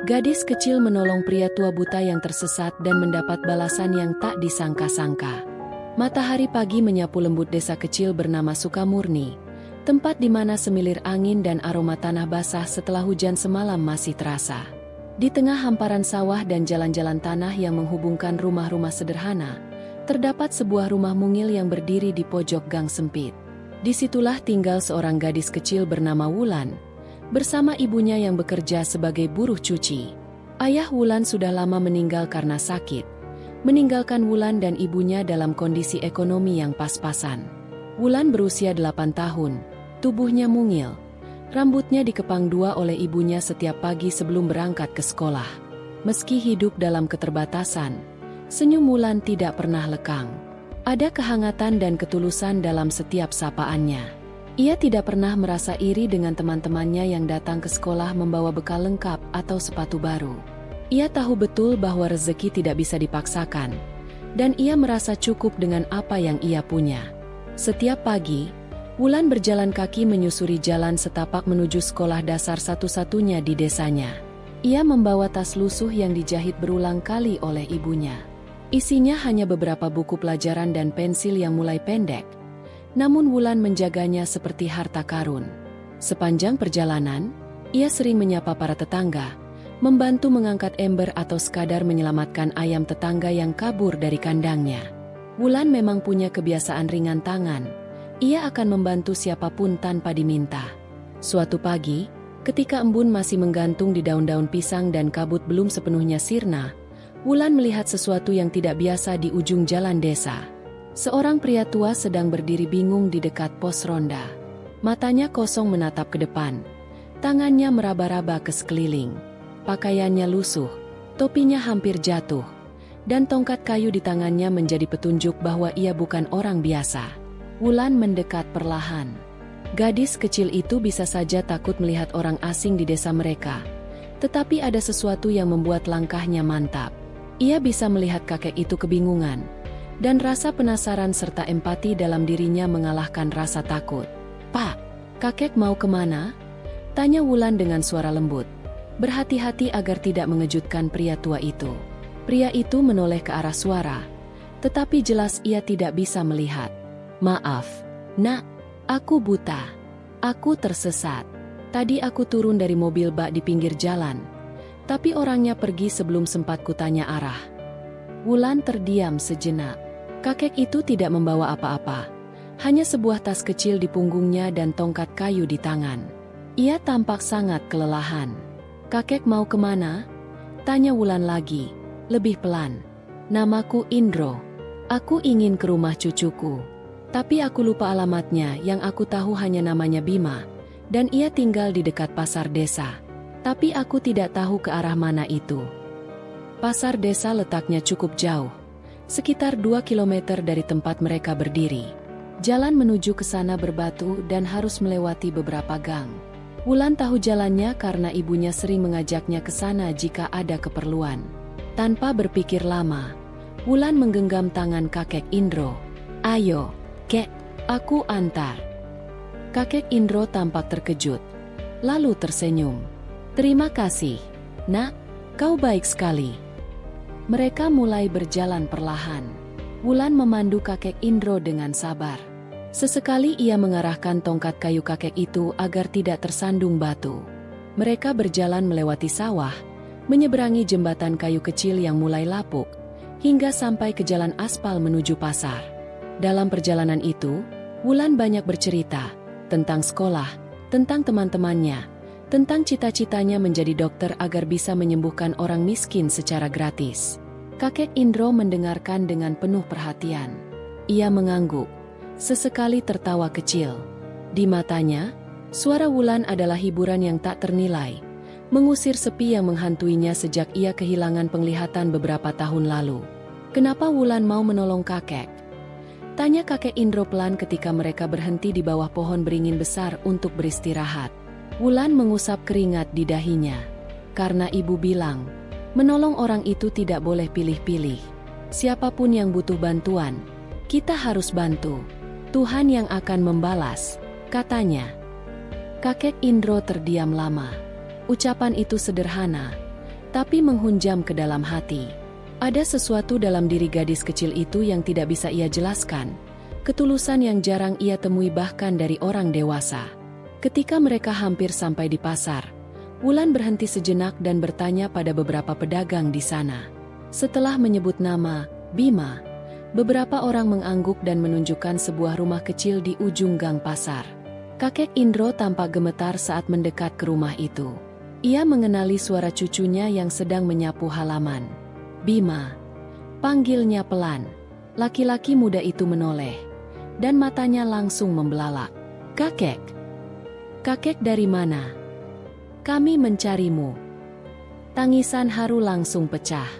Gadis kecil menolong pria tua buta yang tersesat dan mendapat balasan yang tak disangka-sangka. Matahari pagi menyapu lembut desa kecil bernama Sukamurni, tempat di mana semilir angin dan aroma tanah basah setelah hujan semalam masih terasa. Di tengah hamparan sawah dan jalan-jalan tanah yang menghubungkan rumah-rumah sederhana, terdapat sebuah rumah mungil yang berdiri di pojok gang sempit. Disitulah tinggal seorang gadis kecil bernama Wulan, bersama ibunya yang bekerja sebagai buruh cuci. Ayah Wulan sudah lama meninggal karena sakit, meninggalkan Wulan dan ibunya dalam kondisi ekonomi yang pas-pasan. Wulan berusia 8 tahun, tubuhnya mungil. Rambutnya dikepang dua oleh ibunya setiap pagi sebelum berangkat ke sekolah. Meski hidup dalam keterbatasan, senyum Wulan tidak pernah lekang. Ada kehangatan dan ketulusan dalam setiap sapaannya. Ia tidak pernah merasa iri dengan teman-temannya yang datang ke sekolah membawa bekal lengkap atau sepatu baru. Ia tahu betul bahwa rezeki tidak bisa dipaksakan, dan ia merasa cukup dengan apa yang ia punya. Setiap pagi, Wulan berjalan kaki menyusuri jalan setapak menuju sekolah dasar satu-satunya di desanya. Ia membawa tas lusuh yang dijahit berulang kali oleh ibunya. Isinya hanya beberapa buku pelajaran dan pensil yang mulai pendek. Namun Wulan menjaganya seperti harta karun. Sepanjang perjalanan, ia sering menyapa para tetangga, membantu mengangkat ember atau sekadar menyelamatkan ayam tetangga yang kabur dari kandangnya. Wulan memang punya kebiasaan ringan tangan. Ia akan membantu siapapun tanpa diminta. Suatu pagi, ketika embun masih menggantung di daun-daun pisang dan kabut belum sepenuhnya sirna, Wulan melihat sesuatu yang tidak biasa di ujung jalan desa. Seorang pria tua sedang berdiri bingung di dekat pos ronda. Matanya kosong menatap ke depan. Tangannya meraba-raba ke sekeliling. Pakaiannya lusuh, topinya hampir jatuh, dan tongkat kayu di tangannya menjadi petunjuk bahwa ia bukan orang biasa. Wulan mendekat perlahan. Gadis kecil itu bisa saja takut melihat orang asing di desa mereka, tetapi ada sesuatu yang membuat langkahnya mantap. Ia bisa melihat kakek itu kebingungan, dan rasa penasaran serta empati dalam dirinya mengalahkan rasa takut. "Pak, kakek mau kemana?" tanya Wulan dengan suara lembut, berhati-hati agar tidak mengejutkan pria tua itu. Pria itu menoleh ke arah suara, tetapi jelas ia tidak bisa melihat. "Maaf, Nak, aku buta. Aku tersesat. Tadi aku turun dari mobil bak di pinggir jalan, tapi orangnya pergi sebelum sempat kutanya arah." Wulan terdiam sejenak. Kakek itu tidak membawa apa-apa, hanya sebuah tas kecil di punggungnya dan tongkat kayu di tangan. Ia tampak sangat kelelahan. "Kakek mau kemana?" tanya Wulan lagi, lebih pelan. "Namaku Indro. Aku ingin ke rumah cucuku. Tapi aku lupa alamatnya, yang aku tahu hanya namanya Bima, dan ia tinggal di dekat pasar desa. Tapi aku tidak tahu ke arah mana itu." Pasar desa letaknya cukup jauh, sekitar 2 kilometer dari tempat mereka berdiri. Jalan menuju ke sana berbatu dan harus melewati beberapa gang. Wulan tahu jalannya karena ibunya sering mengajaknya ke sana jika ada keperluan. Tanpa berpikir lama, Wulan menggenggam tangan kakek Indro. "Ayo, Kek, aku antar." Kakek Indro tampak terkejut, lalu tersenyum. "Terima kasih, Nak, kau baik sekali." Mereka mulai berjalan perlahan. Wulan memandu kakek Indro dengan sabar. Sesekali ia mengarahkan tongkat kayu kakek itu agar tidak tersandung batu. Mereka berjalan melewati sawah, menyeberangi jembatan kayu kecil yang mulai lapuk, hingga sampai ke jalan aspal menuju pasar. Dalam perjalanan itu, Wulan banyak bercerita tentang sekolah, tentang teman-temannya, tentang cita-citanya menjadi dokter agar bisa menyembuhkan orang miskin secara gratis. Kakek Indro mendengarkan dengan penuh perhatian. Ia mengangguk, sesekali tertawa kecil. Di matanya, suara Wulan adalah hiburan yang tak ternilai, mengusir sepi yang menghantuinya sejak ia kehilangan penglihatan beberapa tahun lalu. "Kenapa Wulan mau menolong kakek?" tanya kakek Indro pelan ketika mereka berhenti di bawah pohon beringin besar untuk beristirahat. Wulan mengusap keringat di dahinya. "Karena ibu bilang, menolong orang itu tidak boleh pilih-pilih. Siapapun yang butuh bantuan, kita harus bantu. Tuhan yang akan membalas," katanya. Kakek Indro terdiam lama. Ucapan itu sederhana, tapi menghunjam ke dalam hati. Ada sesuatu dalam diri gadis kecil itu yang tidak bisa ia jelaskan, ketulusan yang jarang ia temui bahkan dari orang dewasa. Ketika mereka hampir sampai di pasar, Wulan berhenti sejenak dan bertanya pada beberapa pedagang di sana. Setelah menyebut nama Bima, beberapa orang mengangguk dan menunjukkan sebuah rumah kecil di ujung gang pasar. Kakek Indro tampak gemetar saat mendekat ke rumah itu. Ia mengenali suara cucunya yang sedang menyapu halaman. Bima, panggilnya pelan. Laki-laki muda itu menoleh, dan matanya langsung membelalak. Kakek, kakek dari mana? Kami mencarimu. Tangisan haru langsung pecah.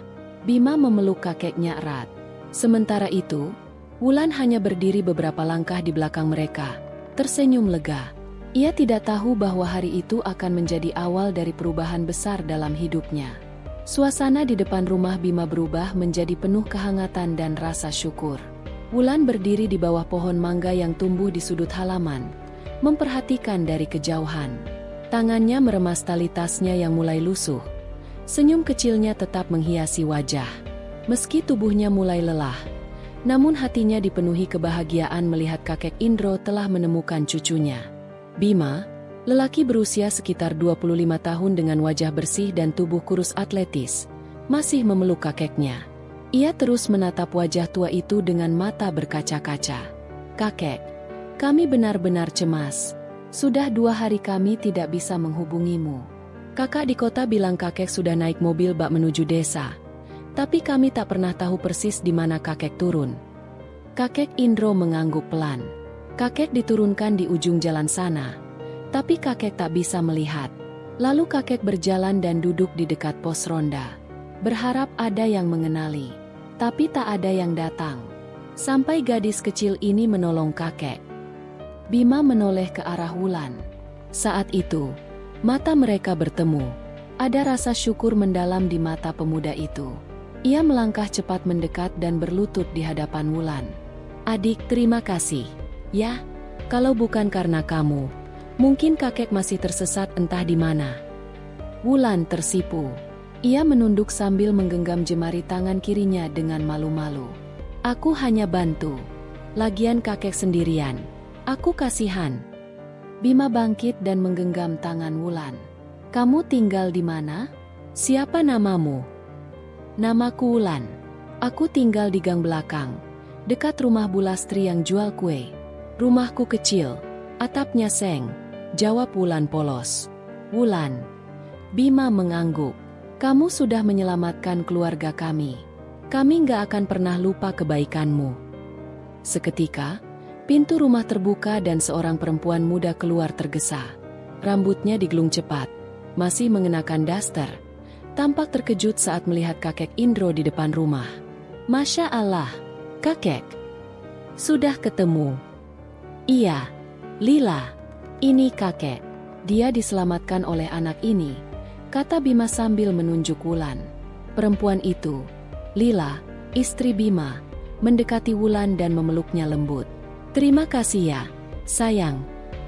Bima memeluk kakeknya erat. Sementara itu, Wulan hanya berdiri beberapa langkah di belakang mereka, tersenyum lega. Ia tidak tahu bahwa hari itu akan menjadi awal dari perubahan besar dalam hidupnya. Suasana di depan rumah Bima berubah menjadi penuh kehangatan dan rasa syukur. Wulan berdiri di bawah pohon mangga yang tumbuh di sudut halaman, memperhatikan dari kejauhan. Tangannya meremas tali tasnya yang mulai lusuh. Senyum kecilnya tetap menghiasi wajah. Meski tubuhnya mulai lelah, namun hatinya dipenuhi kebahagiaan melihat kakek Indro telah menemukan cucunya. Bima, lelaki berusia sekitar 25 tahun dengan wajah bersih dan tubuh kurus atletis, masih memeluk kakeknya. Ia terus menatap wajah tua itu dengan mata berkaca-kaca. Kakek, kami benar-benar cemas. Sudah 2 hari kami tidak bisa menghubungimu. Kakak di kota bilang kakek sudah naik mobil bak menuju desa. Tapi kami tak pernah tahu persis di mana kakek turun. Kakek Indro mengangguk pelan. Kakek diturunkan di ujung jalan sana, tapi kakek tak bisa melihat. Lalu kakek berjalan dan duduk di dekat pos ronda, berharap ada yang mengenali, tapi tak ada yang datang. Sampai gadis kecil ini menolong kakek. Bima menoleh ke arah Wulan. Saat itu, mata mereka bertemu. Ada rasa syukur mendalam di mata pemuda itu. Ia melangkah cepat mendekat dan berlutut di hadapan Wulan. Adik, terima kasih. Ya, kalau bukan karena kamu, mungkin kakek masih tersesat entah di mana. Wulan tersipu. Ia menunduk sambil menggenggam jemari tangan kirinya dengan malu-malu. Aku hanya bantu. Lagian kakek sendirian. Aku kasihan. Bima bangkit dan menggenggam tangan Wulan. Kamu tinggal di mana? Siapa namamu? Namaku Wulan. Aku tinggal di gang belakang, dekat rumah Bu Lastri yang jual kue. Rumahku kecil, atapnya seng, jawab Wulan polos. Wulan. Bima mengangguk. Kamu sudah menyelamatkan keluarga kami. Kami nggak akan pernah lupa kebaikanmu. Seketika, pintu rumah terbuka dan seorang perempuan muda keluar tergesa. Rambutnya digelung cepat, masih mengenakan daster. Tampak terkejut saat melihat kakek Indro di depan rumah. Masya Allah, kakek. Sudah ketemu. Iya, Lila. Ini kakek. Dia diselamatkan oleh anak ini, kata Bima sambil menunjuk Wulan. Perempuan itu, Lila, istri Bima, mendekati Wulan dan memeluknya lembut. Terima kasih ya, sayang.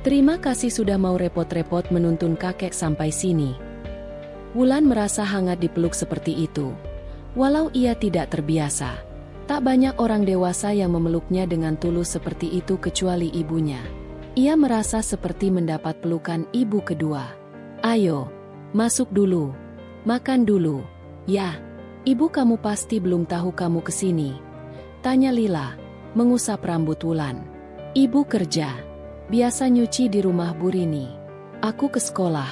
Terima kasih sudah mau repot-repot menuntun kakek sampai sini. Wulan merasa hangat dipeluk seperti itu. Walau ia tidak terbiasa, tak banyak orang dewasa yang memeluknya dengan tulus seperti itu kecuali ibunya. Ia merasa seperti mendapat pelukan ibu kedua. Ayo, masuk dulu. Makan dulu. Ya, ibu kamu pasti belum tahu kamu kesini, tanya Lila, mengusap rambut Wulan. Ibu kerja. Biasa nyuci di rumah Bu Rini. Aku ke sekolah,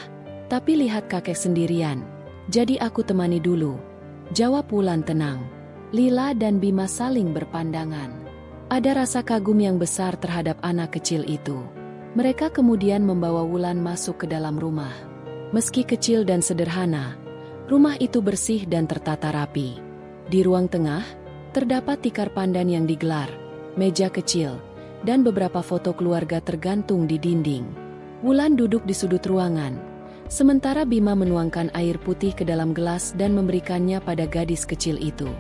tapi lihat kakek sendirian. Jadi aku temani dulu, jawab Wulan tenang. Lila dan Bima saling berpandangan. Ada rasa kagum yang besar terhadap anak kecil itu. Mereka kemudian membawa Wulan masuk ke dalam rumah. Meski kecil dan sederhana, rumah itu bersih dan tertata rapi. Di ruang tengah, terdapat tikar pandan yang digelar, meja kecil, dan beberapa foto keluarga tergantung di dinding. Wulan duduk di sudut ruangan, sementara Bima menuangkan air putih ke dalam gelas dan memberikannya pada gadis kecil itu.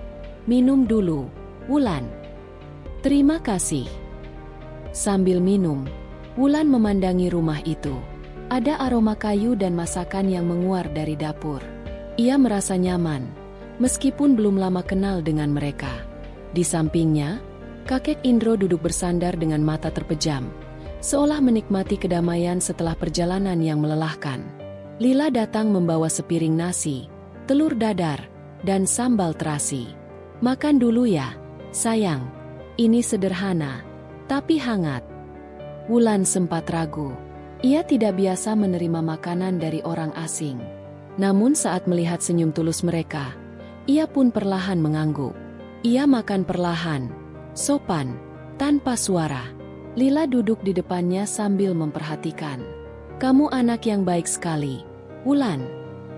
Minum dulu, Wulan. Terima kasih. Sambil minum, Wulan memandangi rumah itu. Ada aroma kayu dan masakan yang menguar dari dapur. Ia merasa nyaman, meskipun belum lama kenal dengan mereka. Di sampingnya, kakek Indro duduk bersandar dengan mata terpejam, seolah menikmati kedamaian setelah perjalanan yang melelahkan. Lila datang membawa sepiring nasi, telur dadar, dan sambal terasi. "Makan dulu ya, sayang. Ini sederhana, tapi hangat." Wulan sempat ragu. Ia tidak biasa menerima makanan dari orang asing. Namun saat melihat senyum tulus mereka, ia pun perlahan mengangguk. Ia makan perlahan, sopan, tanpa suara. Lila duduk di depannya sambil memperhatikan. "Kamu anak yang baik sekali, Wulan.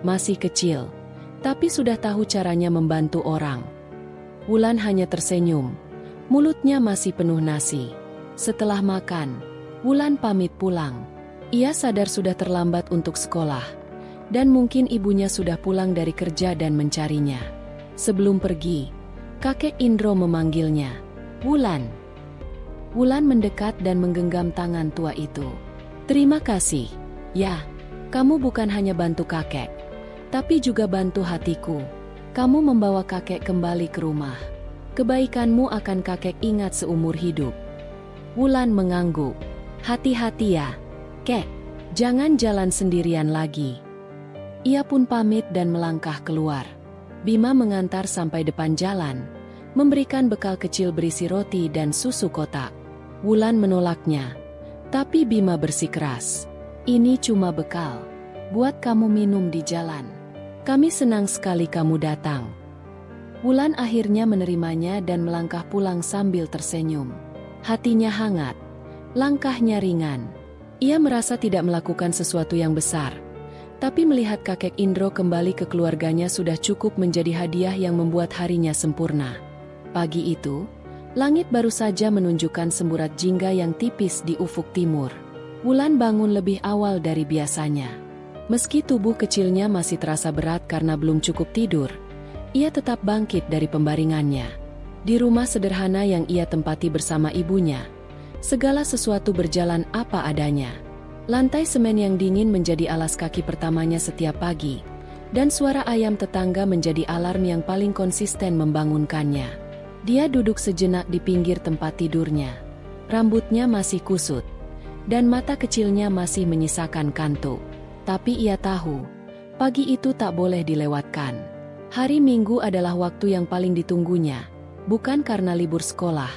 Masih kecil, tapi sudah tahu caranya membantu orang." Wulan hanya tersenyum. Mulutnya masih penuh nasi. Setelah makan, Wulan pamit pulang. Ia sadar sudah terlambat untuk sekolah, dan mungkin ibunya sudah pulang dari kerja dan mencarinya. Sebelum pergi, kakek Indro memanggilnya, "Wulan." Wulan mendekat dan menggenggam tangan tua itu. "Terima kasih. Ya, kamu bukan hanya bantu kakek, tapi juga bantu hatiku. Kamu membawa kakek kembali ke rumah. Kebaikanmu akan kakek ingat seumur hidup." Wulan mengangguk. "Hati-hati ya, Kek. Jangan jalan sendirian lagi." Ia pun pamit dan melangkah keluar. Bima mengantar sampai depan jalan, memberikan bekal kecil berisi roti dan susu kotak. Wulan menolaknya, tapi Bima bersikeras. "Ini cuma bekal. Buat kamu minum di jalan. Kami senang sekali kamu datang." Wulan akhirnya menerimanya dan melangkah pulang sambil tersenyum. Hatinya hangat, langkahnya ringan. Ia merasa tidak melakukan sesuatu yang besar, tapi melihat kakek Indro kembali ke keluarganya sudah cukup menjadi hadiah yang membuat harinya sempurna. Pagi itu, langit baru saja menunjukkan semburat jingga yang tipis di ufuk timur. Wulan bangun lebih awal dari biasanya. Meski tubuh kecilnya masih terasa berat karena belum cukup tidur, ia tetap bangkit dari pembaringannya. Di rumah sederhana yang ia tempati bersama ibunya, segala sesuatu berjalan apa adanya. Lantai semen yang dingin menjadi alas kaki pertamanya setiap pagi, dan suara ayam tetangga menjadi alarm yang paling konsisten membangunkannya. Dia duduk sejenak di pinggir tempat tidurnya. Rambutnya masih kusut, dan mata kecilnya masih menyisakan kantuk. Tapi ia tahu, pagi itu tak boleh dilewatkan. Hari Minggu adalah waktu yang paling ditunggunya, bukan karena libur sekolah,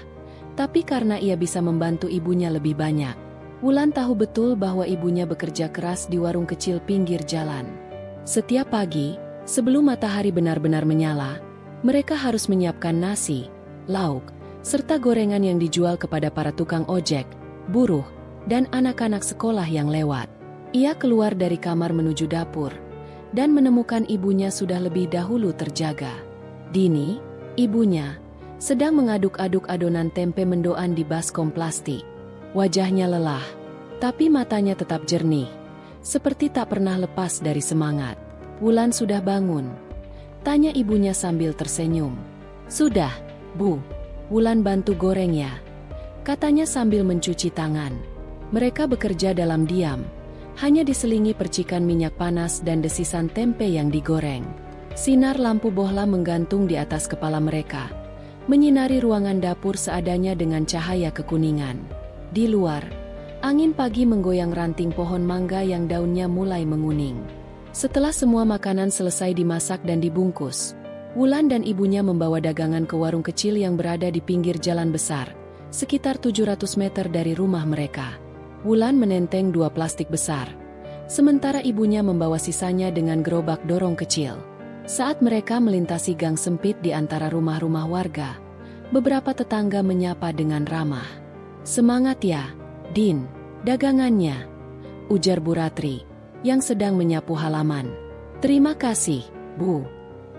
tapi karena ia bisa membantu ibunya lebih banyak. Wulan tahu betul bahwa ibunya bekerja keras di warung kecil pinggir jalan. Setiap pagi, sebelum matahari benar-benar menyala, mereka harus menyiapkan nasi, lauk, serta gorengan yang dijual kepada para tukang ojek, buruh, dan anak-anak sekolah yang lewat. Ia keluar dari kamar menuju dapur, dan menemukan ibunya sudah lebih dahulu terjaga. Dini, ibunya, sedang mengaduk-aduk adonan tempe mendoan di baskom plastik. Wajahnya lelah, tapi matanya tetap jernih, seperti tak pernah lepas dari semangat. "Wulan sudah bangun?" tanya ibunya sambil tersenyum. "Sudah, Bu. Wulan bantu goreng ya," katanya sambil mencuci tangan. Mereka bekerja dalam diam, hanya diselingi percikan minyak panas dan desisan tempe yang digoreng. Sinar lampu bohlam menggantung di atas kepala mereka, menyinari ruangan dapur seadanya dengan cahaya kekuningan. Di luar, angin pagi menggoyang ranting pohon mangga yang daunnya mulai menguning. Setelah semua makanan selesai dimasak dan dibungkus, Wulan dan ibunya membawa dagangan ke warung kecil yang berada di pinggir jalan besar, sekitar 700 meter dari rumah mereka. Wulan menenteng 2 plastik besar, sementara ibunya membawa sisanya dengan gerobak dorong kecil. Saat mereka melintasi gang sempit di antara rumah-rumah warga, beberapa tetangga menyapa dengan ramah. "Semangat ya, Din, dagangannya," ujar Bu Ratri, yang sedang menyapu halaman. "Terima kasih, Bu,"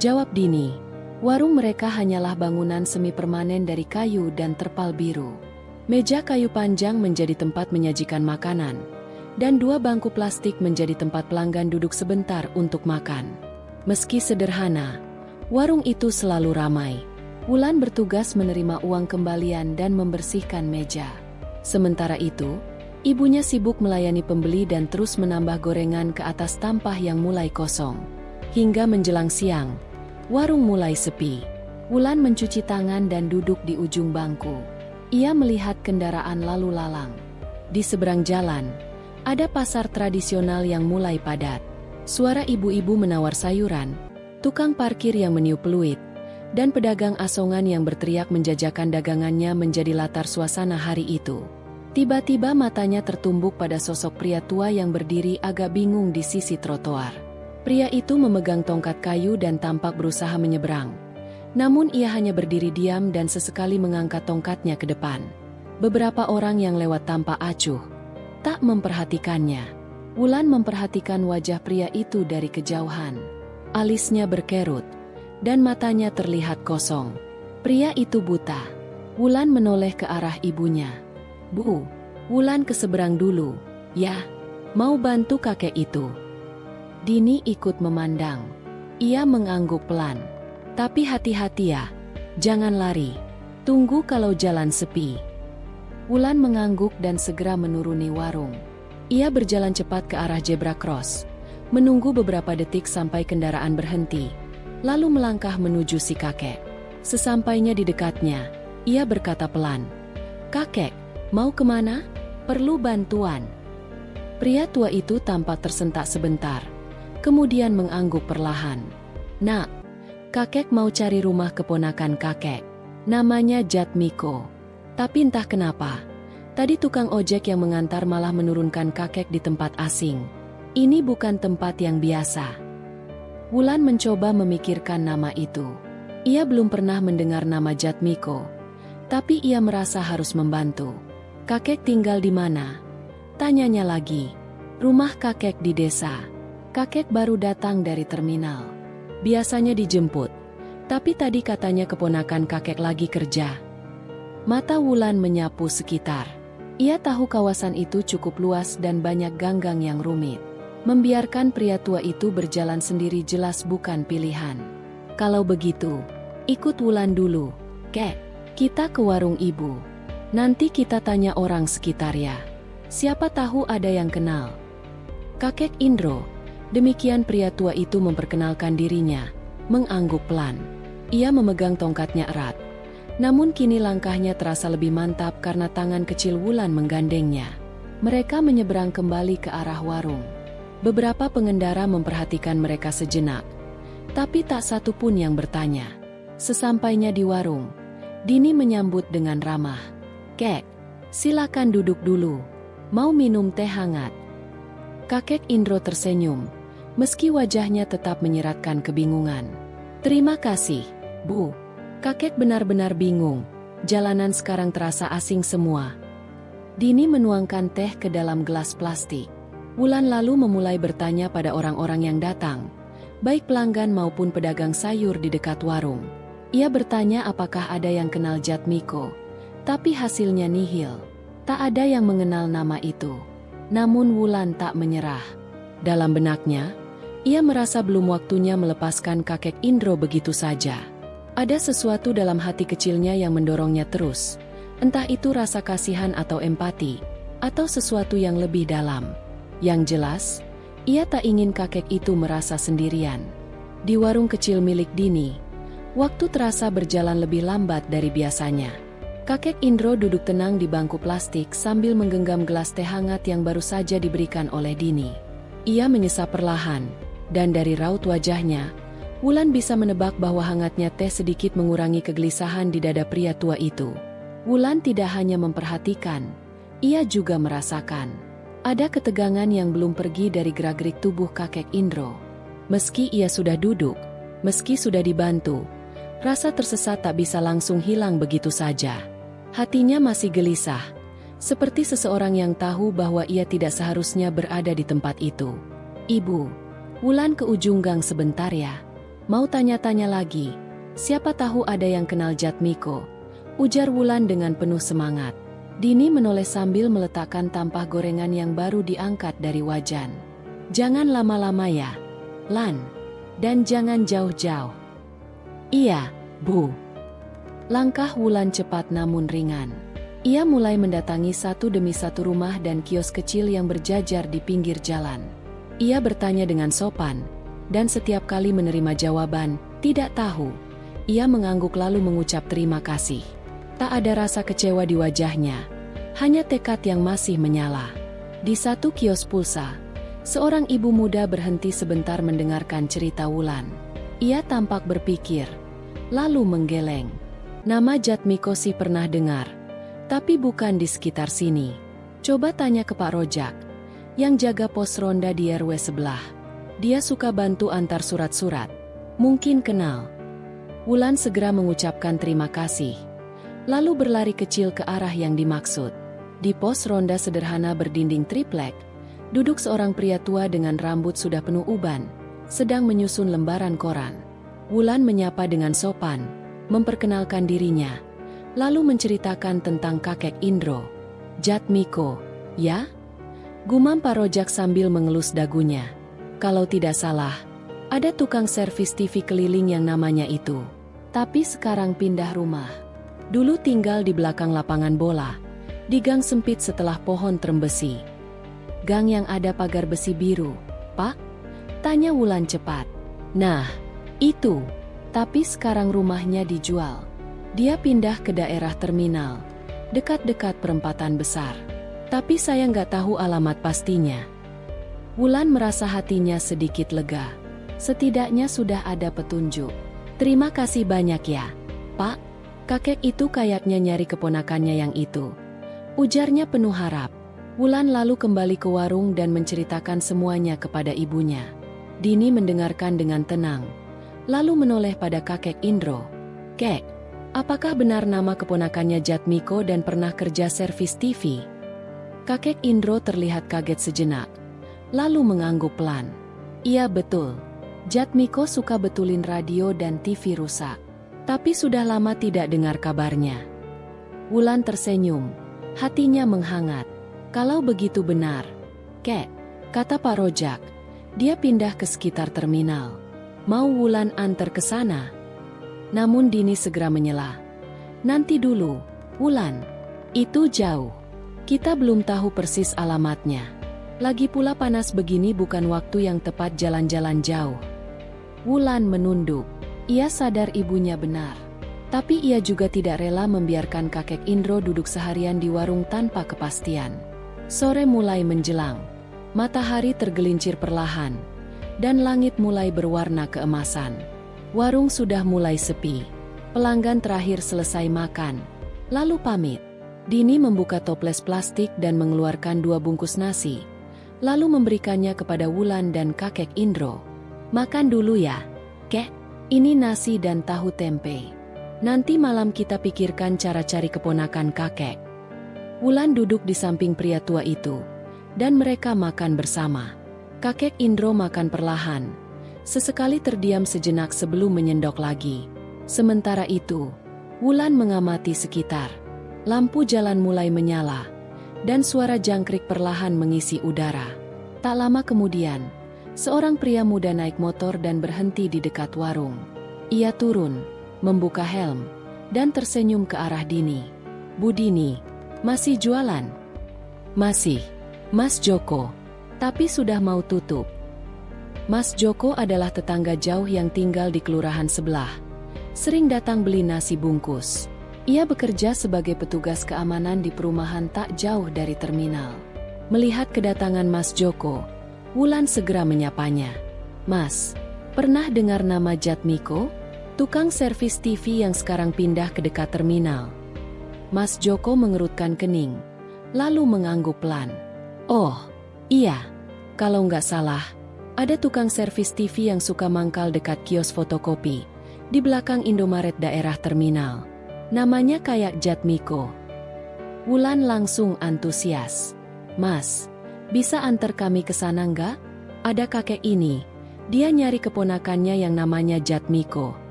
jawab Dini. Warung mereka hanyalah bangunan semi permanen dari kayu dan terpal biru. Meja kayu panjang menjadi tempat menyajikan makanan, dan 2 bangku plastik menjadi tempat pelanggan duduk sebentar untuk makan. Meski sederhana, warung itu selalu ramai. Wulan bertugas menerima uang kembalian dan membersihkan meja. Sementara itu, ibunya sibuk melayani pembeli dan terus menambah gorengan ke atas tampah yang mulai kosong. Hingga menjelang siang, warung mulai sepi. Wulan mencuci tangan dan duduk di ujung bangku. Ia melihat kendaraan lalu lalang. Di seberang jalan, ada pasar tradisional yang mulai padat. Suara ibu-ibu menawar sayuran, tukang parkir yang meniup peluit, dan pedagang asongan yang berteriak menjajakan dagangannya menjadi latar suasana hari itu. Tiba-tiba matanya tertumbuk pada sosok pria tua yang berdiri agak bingung di sisi trotoar. Pria itu memegang tongkat kayu dan tampak berusaha menyeberang. Namun ia hanya berdiri diam dan sesekali mengangkat tongkatnya ke depan. Beberapa orang yang lewat tampak acuh, tak memperhatikannya. Wulan memperhatikan wajah pria itu dari kejauhan. Alisnya berkerut, dan matanya terlihat kosong. Pria itu buta. Wulan menoleh ke arah ibunya. "Bu, Wulan ke seberang dulu, ya, mau bantu kakek itu." Dini ikut memandang. Ia mengangguk pelan. "Tapi hati-hati ya, jangan lari. Tunggu kalau jalan sepi." Wulan mengangguk dan segera menuruni warung. Ia berjalan cepat ke arah zebra cross, menunggu beberapa detik sampai kendaraan berhenti, lalu melangkah menuju si kakek. Sesampainya di dekatnya, ia berkata pelan, "Kakek, mau kemana? Perlu bantuan?" Pria tua itu tampak tersentak sebentar, kemudian mengangguk perlahan. "Nak, kakek mau cari rumah keponakan kakek. Namanya Jatmiko. Tapi entah kenapa, tadi tukang ojek yang mengantar malah menurunkan kakek di tempat asing. Ini bukan tempat yang biasa." Wulan mencoba memikirkan nama itu. Ia belum pernah mendengar nama Jatmiko, tapi ia merasa harus membantu. "Kakek tinggal di mana?" tanyanya lagi. "Rumah kakek di desa. Kakek baru datang dari terminal. Biasanya dijemput, tapi tadi katanya keponakan kakek lagi kerja." Mata Wulan menyapu sekitar. Ia tahu kawasan itu cukup luas dan banyak ganggang yang rumit. Membiarkan pria tua itu berjalan sendiri jelas bukan pilihan. "Kalau begitu, ikut Wulan dulu, Kek. Kita ke warung ibu. Nanti kita tanya orang sekitar ya. Siapa tahu ada yang kenal." "Kakek Indro." Demikian pria tua itu memperkenalkan dirinya, mengangguk pelan. Ia memegang tongkatnya erat. Namun kini langkahnya terasa lebih mantap karena tangan kecil Wulan menggandengnya. Mereka menyeberang kembali ke arah warung. Beberapa pengendara memperhatikan mereka sejenak, tapi tak satu pun yang bertanya. Sesampainya di warung, Dini menyambut dengan ramah. "Kek, silakan duduk dulu. Mau minum teh hangat?" Kakek Indro tersenyum, meski wajahnya tetap menyeratkan kebingungan. "Terima kasih, Bu." Kakek benar-benar bingung, jalanan sekarang terasa asing semua. Dini menuangkan teh ke dalam gelas plastik. Wulan lalu memulai bertanya pada orang-orang yang datang, baik pelanggan maupun pedagang sayur di dekat warung. Ia bertanya apakah ada yang kenal Jatmiko, tapi hasilnya nihil. Tak ada yang mengenal nama itu. Namun Wulan tak menyerah. Dalam benaknya, ia merasa belum waktunya melepaskan kakek Indro begitu saja. Ada sesuatu dalam hati kecilnya yang mendorongnya terus, entah itu rasa kasihan atau empati, atau sesuatu yang lebih dalam. Yang jelas, ia tak ingin kakek itu merasa sendirian. Di warung kecil milik Dini, waktu terasa berjalan lebih lambat dari biasanya. Kakek Indro duduk tenang di bangku plastik sambil menggenggam gelas teh hangat yang baru saja diberikan oleh Dini. Ia menyesap perlahan, dan dari raut wajahnya, Wulan bisa menebak bahwa hangatnya teh sedikit mengurangi kegelisahan di dada pria tua itu. Wulan tidak hanya memperhatikan, ia juga merasakan. Ada ketegangan yang belum pergi dari gerak-gerik tubuh kakek Indro. Meski ia sudah duduk, meski sudah dibantu, rasa tersesat tak bisa langsung hilang begitu saja. Hatinya masih gelisah, seperti seseorang yang tahu bahwa ia tidak seharusnya berada di tempat itu. "Ibu, Wulan ke ujung gang sebentar ya. Mau tanya-tanya lagi, siapa tahu ada yang kenal Jatmiko," ujar Wulan dengan penuh semangat. Dini menoleh sambil meletakkan tampah gorengan yang baru diangkat dari wajan. "Jangan lama-lama ya, Lan. Dan jangan jauh-jauh." "Iya, Bu." Langkah Wulan cepat namun ringan. Ia mulai mendatangi satu demi satu rumah dan kios kecil yang berjajar di pinggir jalan. Ia bertanya dengan sopan, dan setiap kali menerima jawaban, "Tidak tahu," ia mengangguk lalu mengucap terima kasih. Tak ada rasa kecewa di wajahnya, hanya tekad yang masih menyala. Di satu kios pulsa, seorang ibu muda berhenti sebentar mendengarkan cerita Wulan. Ia tampak berpikir, lalu menggeleng. Nama Jatmiko sih pernah dengar, tapi bukan di sekitar sini. Coba tanya ke Pak Rojak, yang jaga pos ronda di RW sebelah. Dia suka bantu antar surat-surat. Mungkin kenal. Wulan segera mengucapkan terima kasih, lalu berlari kecil ke arah yang dimaksud. Di pos ronda sederhana berdinding triplek, duduk seorang pria tua dengan rambut sudah penuh uban, sedang menyusun lembaran koran. Wulan menyapa dengan sopan, memperkenalkan dirinya, lalu menceritakan tentang kakek Indro. "Jatmiko, ya?" gumam Pak Rojak sambil mengelus dagunya. Kalau tidak salah, ada tukang servis TV keliling yang namanya itu. Tapi sekarang pindah rumah. Dulu tinggal di belakang lapangan bola, di gang sempit setelah pohon trembesi. "Gang yang ada pagar besi biru, Pak?" tanya Wulan cepat. "Nah, itu. Tapi sekarang rumahnya dijual. Dia pindah ke daerah terminal, dekat-dekat perempatan besar. Tapi saya nggak tahu alamat pastinya." Wulan merasa hatinya sedikit lega. Setidaknya sudah ada petunjuk. "Terima kasih banyak ya, Pak. Kakek itu kayaknya nyari keponakannya yang itu," ujarnya penuh harap. Wulan lalu kembali ke warung dan menceritakan semuanya kepada ibunya. Dini mendengarkan dengan tenang, lalu menoleh pada kakek Indro. "Kek, apakah benar nama keponakannya Jatmiko dan pernah kerja servis TV?" Kakek Indro terlihat kaget sejenak, lalu mengangguk pelan. "Iya betul. Jatmiko suka betulin radio dan TV rusak. Tapi sudah lama tidak dengar kabarnya." Wulan tersenyum, hatinya menghangat. "Kalau begitu benar, Kek," kata Pak Rojak, "dia pindah ke sekitar terminal. Mau Wulan antar ke sana?" Namun Dini segera menyela. "Nanti dulu, Wulan. Itu jauh. Kita belum tahu persis alamatnya. Lagi pula panas begini bukan waktu yang tepat jalan-jalan jauh." Wulan menunduk. Ia sadar ibunya benar. Tapi ia juga tidak rela membiarkan kakek Indro duduk seharian di warung tanpa kepastian. Sore mulai menjelang. Matahari tergelincir perlahan, dan langit mulai berwarna keemasan. Warung sudah mulai sepi. Pelanggan terakhir selesai makan, lalu pamit. Dini membuka toples plastik dan mengeluarkan 2 bungkus nasi, lalu memberikannya kepada Wulan dan kakek Indro. "Makan dulu ya, Kek. Ini nasi dan tahu tempe. Nanti malam kita pikirkan cara cari keponakan kakek." Wulan duduk di samping pria tua itu, dan mereka makan bersama. Kakek Indro makan perlahan, sesekali terdiam sejenak sebelum menyendok lagi. Sementara itu, Wulan mengamati sekitar. Lampu jalan mulai menyala, dan suara jangkrik perlahan mengisi udara. Tak lama kemudian, seorang pria muda naik motor dan berhenti di dekat warung. Ia turun, membuka helm, dan tersenyum ke arah Dini. "Bu Dini, masih jualan?" "Masih, Mas Joko. Tapi sudah mau tutup." Mas Joko adalah tetangga jauh yang tinggal di kelurahan sebelah. Sering datang beli nasi bungkus. Ia bekerja sebagai petugas keamanan di perumahan tak jauh dari terminal. Melihat kedatangan Mas Joko, Wulan segera menyapanya. "Mas, pernah dengar nama Jatmiko? Tukang servis TV yang sekarang pindah ke dekat terminal." Mas Joko mengerutkan kening, lalu mengangguk pelan. "Oh, iya. Kalau nggak salah, ada tukang servis TV yang suka mangkal dekat kios fotokopi, di belakang Indomaret daerah terminal. Namanya kayak Jatmiko." Wulan langsung antusias. "Mas, bisa antar kami ke sana nggak? Ada kakek ini, dia nyari keponakannya yang namanya Jatmiko."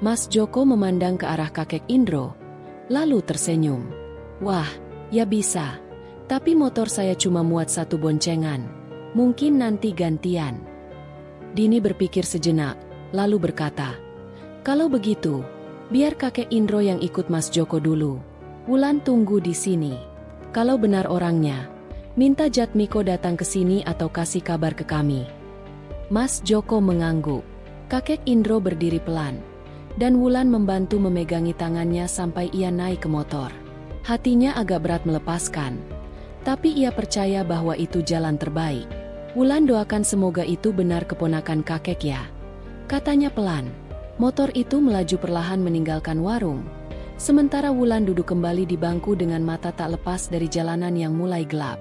Mas Joko memandang ke arah kakek Indro, lalu tersenyum. "Wah, ya bisa. Tapi motor saya cuma muat 1 boncengan. Mungkin nanti gantian." Dini berpikir sejenak, lalu berkata, "Kalau begitu, biar kakek Indro yang ikut Mas Joko dulu. Wulan tunggu di sini. Kalau benar orangnya, minta Jatmiko datang ke sini atau kasih kabar ke kami." Mas Joko mengangguk. Kakek Indro berdiri pelan, dan Wulan membantu memegangi tangannya sampai ia naik ke motor. Hatinya agak berat melepaskan, tapi ia percaya bahwa itu jalan terbaik. Wulan doakan semoga itu benar keponakan kakek ya, katanya pelan. Motor itu melaju perlahan meninggalkan warung, sementara Wulan duduk kembali di bangku dengan mata tak lepas dari jalanan yang mulai gelap.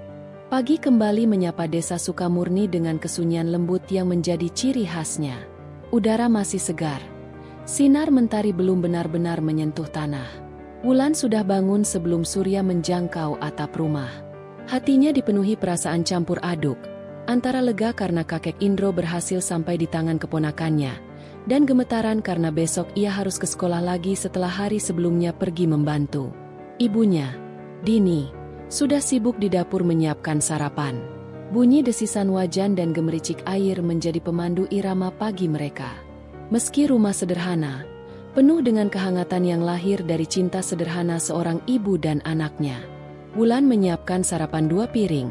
Pagi kembali menyapa desa Sukamurni dengan kesunyian lembut yang menjadi ciri khasnya. Udara masih segar. Sinar mentari belum benar-benar menyentuh tanah. Wulan sudah bangun sebelum surya menjangkau atap rumah. Hatinya dipenuhi perasaan campur aduk, antara lega karena kakek Indro berhasil sampai di tangan keponakannya, dan gemetaran karena besok ia harus ke sekolah lagi setelah hari sebelumnya pergi membantu. Ibunya, Dini, sudah sibuk di dapur menyiapkan sarapan. Bunyi desisan wajan dan gemericik air menjadi pemandu irama pagi mereka. Meski rumah sederhana, penuh dengan kehangatan yang lahir dari cinta sederhana seorang ibu dan anaknya. Wulan menyiapkan sarapan 2 piring,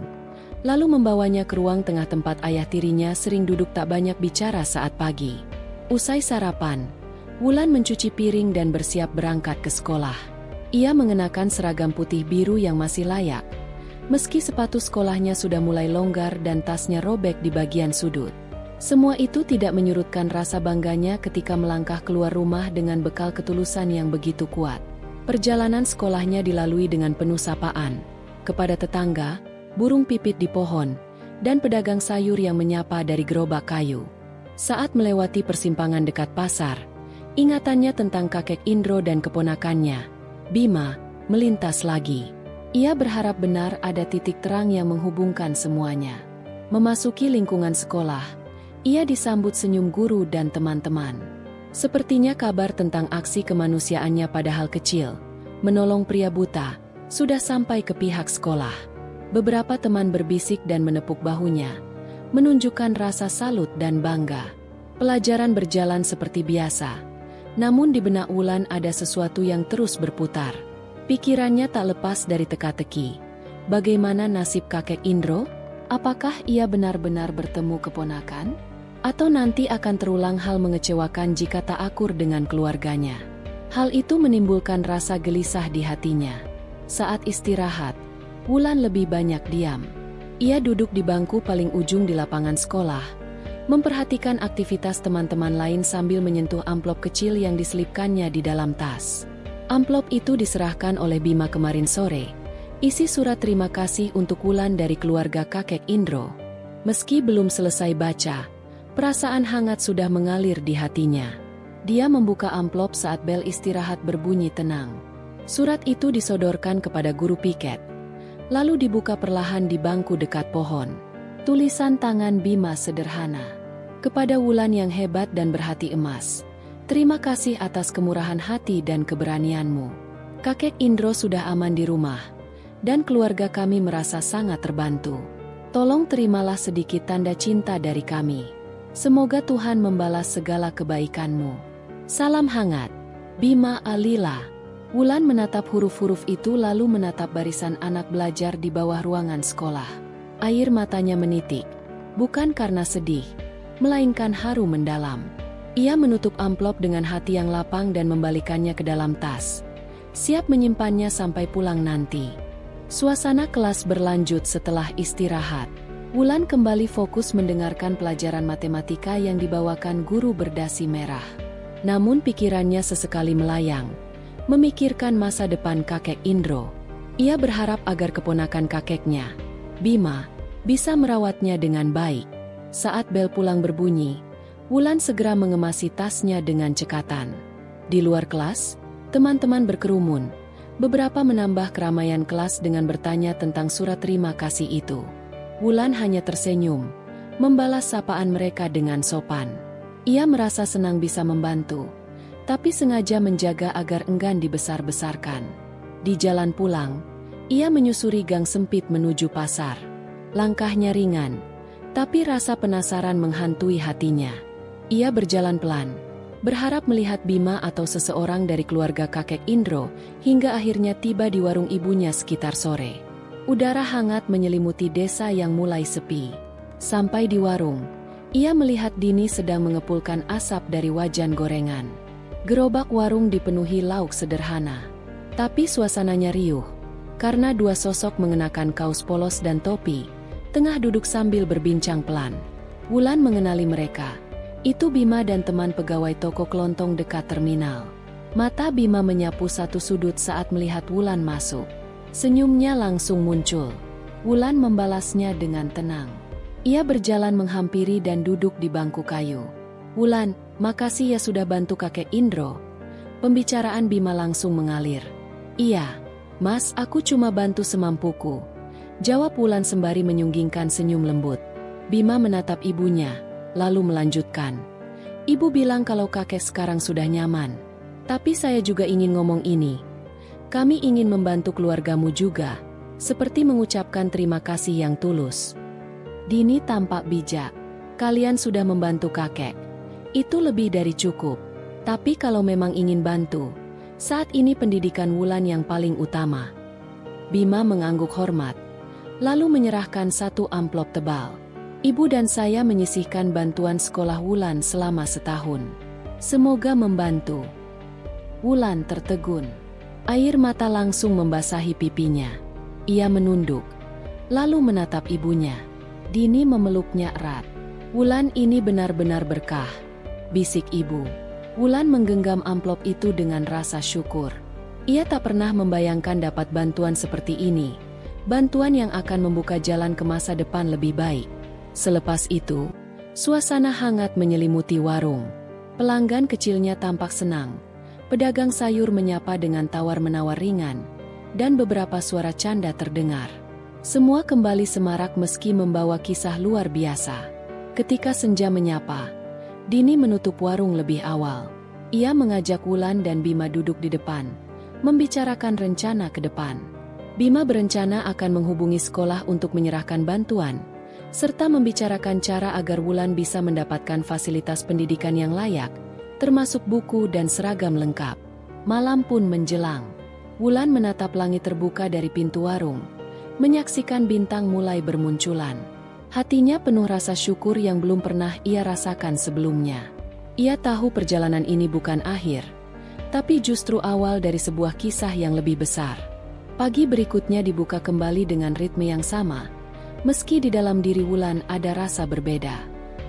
lalu membawanya ke ruang tengah tempat ayah tirinya sering duduk tak banyak bicara saat pagi. Usai sarapan, Wulan mencuci piring dan bersiap berangkat ke sekolah. Ia mengenakan seragam putih biru yang masih layak, meski sepatu sekolahnya sudah mulai longgar dan tasnya robek di bagian sudut. Semua itu tidak menyurutkan rasa bangganya ketika melangkah keluar rumah dengan bekal ketulusan yang begitu kuat. Perjalanan sekolahnya dilalui dengan penuh sapaan kepada tetangga, burung pipit di pohon, dan pedagang sayur yang menyapa dari gerobak kayu. Saat melewati persimpangan dekat pasar, ingatannya tentang kakek Indro dan keponakannya, Bima, melintas lagi. Ia berharap benar ada titik terang yang menghubungkan semuanya. Memasuki lingkungan sekolah, ia disambut senyum guru dan teman-teman. Sepertinya kabar tentang aksi kemanusiaannya pada hal kecil, menolong pria buta, sudah sampai ke pihak sekolah. Beberapa teman berbisik dan menepuk bahunya, menunjukkan rasa salut dan bangga. Pelajaran berjalan seperti biasa, namun di benak Wulan ada sesuatu yang terus berputar. Pikirannya tak lepas dari teka-teki. Bagaimana nasib kakek Indro? Apakah ia benar-benar bertemu keponakan? Atau nanti akan terulang hal mengecewakan jika tak akur dengan keluarganya? Hal itu menimbulkan rasa gelisah di hatinya. Saat istirahat, Wulan lebih banyak diam. Ia duduk di bangku paling ujung di lapangan sekolah, memperhatikan aktivitas teman-teman lain sambil menyentuh amplop kecil yang diselipkannya di dalam tas. Amplop itu diserahkan oleh Bima kemarin sore. Isi surat terima kasih untuk Wulan dari keluarga kakek Indro. Meski belum selesai baca, perasaan hangat sudah mengalir di hatinya. Dia membuka amplop saat bel istirahat berbunyi tenang. Surat itu disodorkan kepada guru piket, lalu dibuka perlahan di bangku dekat pohon. Tulisan tangan Bima sederhana. Kepada Wulan yang hebat dan berhati emas, terima kasih atas kemurahan hati dan keberanianmu. Kakek Indro sudah aman di rumah, dan keluarga kami merasa sangat terbantu. Tolong terimalah sedikit tanda cinta dari kami. Semoga Tuhan membalas segala kebaikanmu. Salam hangat, Bima Alila. Wulan menatap huruf-huruf itu lalu menatap barisan anak belajar di bawah ruangan sekolah. Air matanya menitik, bukan karena sedih, melainkan haru mendalam. Ia menutup amplop dengan hati yang lapang dan membalikannya ke dalam tas, siap menyimpannya sampai pulang nanti. Suasana kelas berlanjut setelah istirahat. Wulan kembali fokus mendengarkan pelajaran matematika yang dibawakan guru berdasi merah. Namun pikirannya sesekali melayang, memikirkan masa depan kakek Indro. Ia berharap agar keponakan kakeknya, Bima, bisa merawatnya dengan baik. Saat bel pulang berbunyi, Wulan segera mengemasi tasnya dengan cekatan. Di luar kelas, teman-teman berkerumun. Beberapa menambah keramaian kelas dengan bertanya tentang surat terima kasih itu. Wulan hanya tersenyum, membalas sapaan mereka dengan sopan. Ia merasa senang bisa membantu, tapi sengaja menjaga agar enggan dibesar-besarkan. Di jalan pulang, ia menyusuri gang sempit menuju pasar. Langkahnya ringan, tapi rasa penasaran menghantui hatinya. Ia berjalan pelan, berharap melihat Bima atau seseorang dari keluarga kakek Indro, hingga akhirnya tiba di warung ibunya sekitar sore. Udara hangat menyelimuti desa yang mulai sepi. Sampai di warung, Ia melihat Dini sedang mengepulkan asap dari wajan gorengan. Gerobak warung dipenuhi lauk sederhana. Tapi suasananya riuh, karena dua sosok mengenakan kaos polos dan topi, tengah duduk sambil berbincang pelan. Wulan mengenali mereka. Itu Bima dan teman pegawai toko kelontong dekat terminal. Mata Bima menyapu satu sudut saat melihat Wulan masuk. Senyumnya langsung muncul. Wulan membalasnya dengan tenang. Ia berjalan menghampiri dan duduk di bangku kayu. "Wulan, makasih ya sudah bantu kakek Indro." Pembicaraan Bima langsung mengalir. "Iya, Mas, aku cuma bantu semampuku," jawab Wulan sembari menyunggingkan senyum lembut. Bima menatap ibunya, lalu melanjutkan. "Ibu bilang kalau kakek sekarang sudah nyaman. Tapi saya juga ingin ngomong ini. Kami ingin membantu keluargamu juga, seperti mengucapkan terima kasih yang tulus." Dini tampak bijak. "Kalian sudah membantu kakek. Itu lebih dari cukup. Tapi kalau memang ingin bantu, saat ini pendidikan Wulan yang paling utama." Bima mengangguk hormat, lalu menyerahkan satu amplop tebal. "Ibu dan saya menyisihkan bantuan sekolah Wulan selama setahun. Semoga membantu." Wulan tertegun. Air mata langsung membasahi pipinya. Ia menunduk, lalu menatap ibunya. Dini memeluknya erat. "Wulan, ini benar-benar berkah," bisik ibu. Wulan menggenggam amplop itu dengan rasa syukur. Ia tak pernah membayangkan dapat bantuan seperti ini. Bantuan yang akan membuka jalan ke masa depan lebih baik. Selepas itu, suasana hangat menyelimuti warung. Pelanggan kecilnya tampak senang. Pedagang sayur menyapa dengan tawar-menawar ringan, dan beberapa suara canda terdengar. Semua kembali semarak meski membawa kisah luar biasa. Ketika senja menyapa, Dini menutup warung lebih awal. Ia mengajak Wulan dan Bima duduk di depan, membicarakan rencana ke depan. Bima berencana akan menghubungi sekolah untuk menyerahkan bantuan, serta membicarakan cara agar Wulan bisa mendapatkan fasilitas pendidikan yang layak, termasuk buku dan seragam lengkap. Malam pun menjelang. Wulan menatap langit terbuka dari pintu warung, menyaksikan bintang mulai bermunculan. Hatinya penuh rasa syukur yang belum pernah ia rasakan sebelumnya. Ia tahu perjalanan ini bukan akhir, tapi justru awal dari sebuah kisah yang lebih besar. Pagi berikutnya dibuka kembali dengan ritme yang sama, meski di dalam diri Wulan ada rasa berbeda.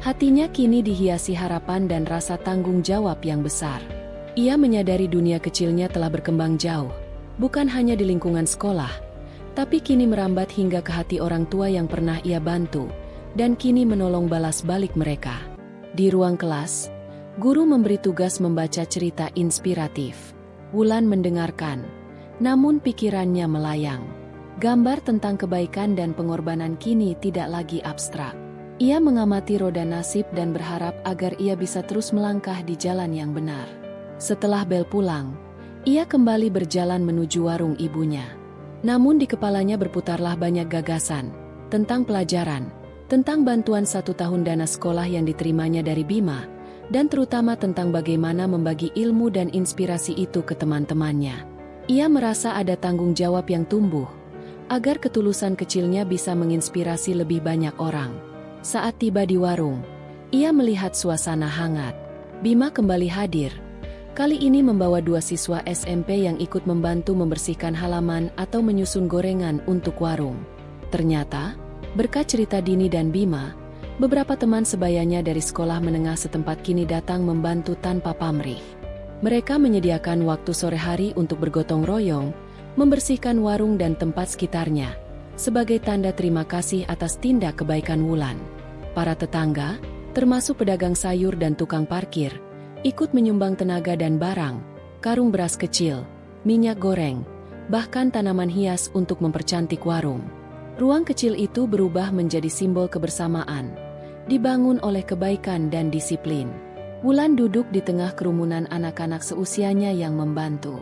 Hatinya kini dihiasi harapan dan rasa tanggung jawab yang besar. Ia menyadari dunia kecilnya telah berkembang jauh, bukan hanya di lingkungan sekolah, tapi kini merambat hingga ke hati orang tua yang pernah ia bantu, dan kini menolong balas balik mereka. Di ruang kelas, guru memberi tugas membaca cerita inspiratif. Wulan mendengarkan, namun pikirannya melayang. Gambar tentang kebaikan dan pengorbanan kini tidak lagi abstrak. Ia mengamati roda nasib dan berharap agar ia bisa terus melangkah di jalan yang benar. Setelah bel pulang, ia kembali berjalan menuju warung ibunya. Namun di kepalanya berputarlah banyak gagasan tentang pelajaran, tentang bantuan 1 tahun dana sekolah yang diterimanya dari Bima, dan terutama tentang bagaimana membagi ilmu dan inspirasi itu ke teman-temannya. Ia merasa ada tanggung jawab yang tumbuh, agar ketulusan kecilnya bisa menginspirasi lebih banyak orang. Saat tiba di warung, ia melihat suasana hangat. Bima kembali hadir. Kali ini membawa 2 siswa SMP yang ikut membantu membersihkan halaman atau menyusun gorengan untuk warung. Ternyata, berkat cerita Dini dan Bima, beberapa teman sebayanya dari sekolah menengah setempat kini datang membantu tanpa pamrih. Mereka menyediakan waktu sore hari untuk bergotong royong, membersihkan warung dan tempat sekitarnya, sebagai tanda terima kasih atas tindak kebaikan Wulan. Para tetangga, termasuk pedagang sayur dan tukang parkir, ikut menyumbang tenaga dan barang, karung beras kecil, minyak goreng, bahkan tanaman hias untuk mempercantik warung. Ruang kecil itu berubah menjadi simbol kebersamaan, dibangun oleh kebaikan dan disiplin. Wulan duduk di tengah kerumunan anak-anak seusianya yang membantu.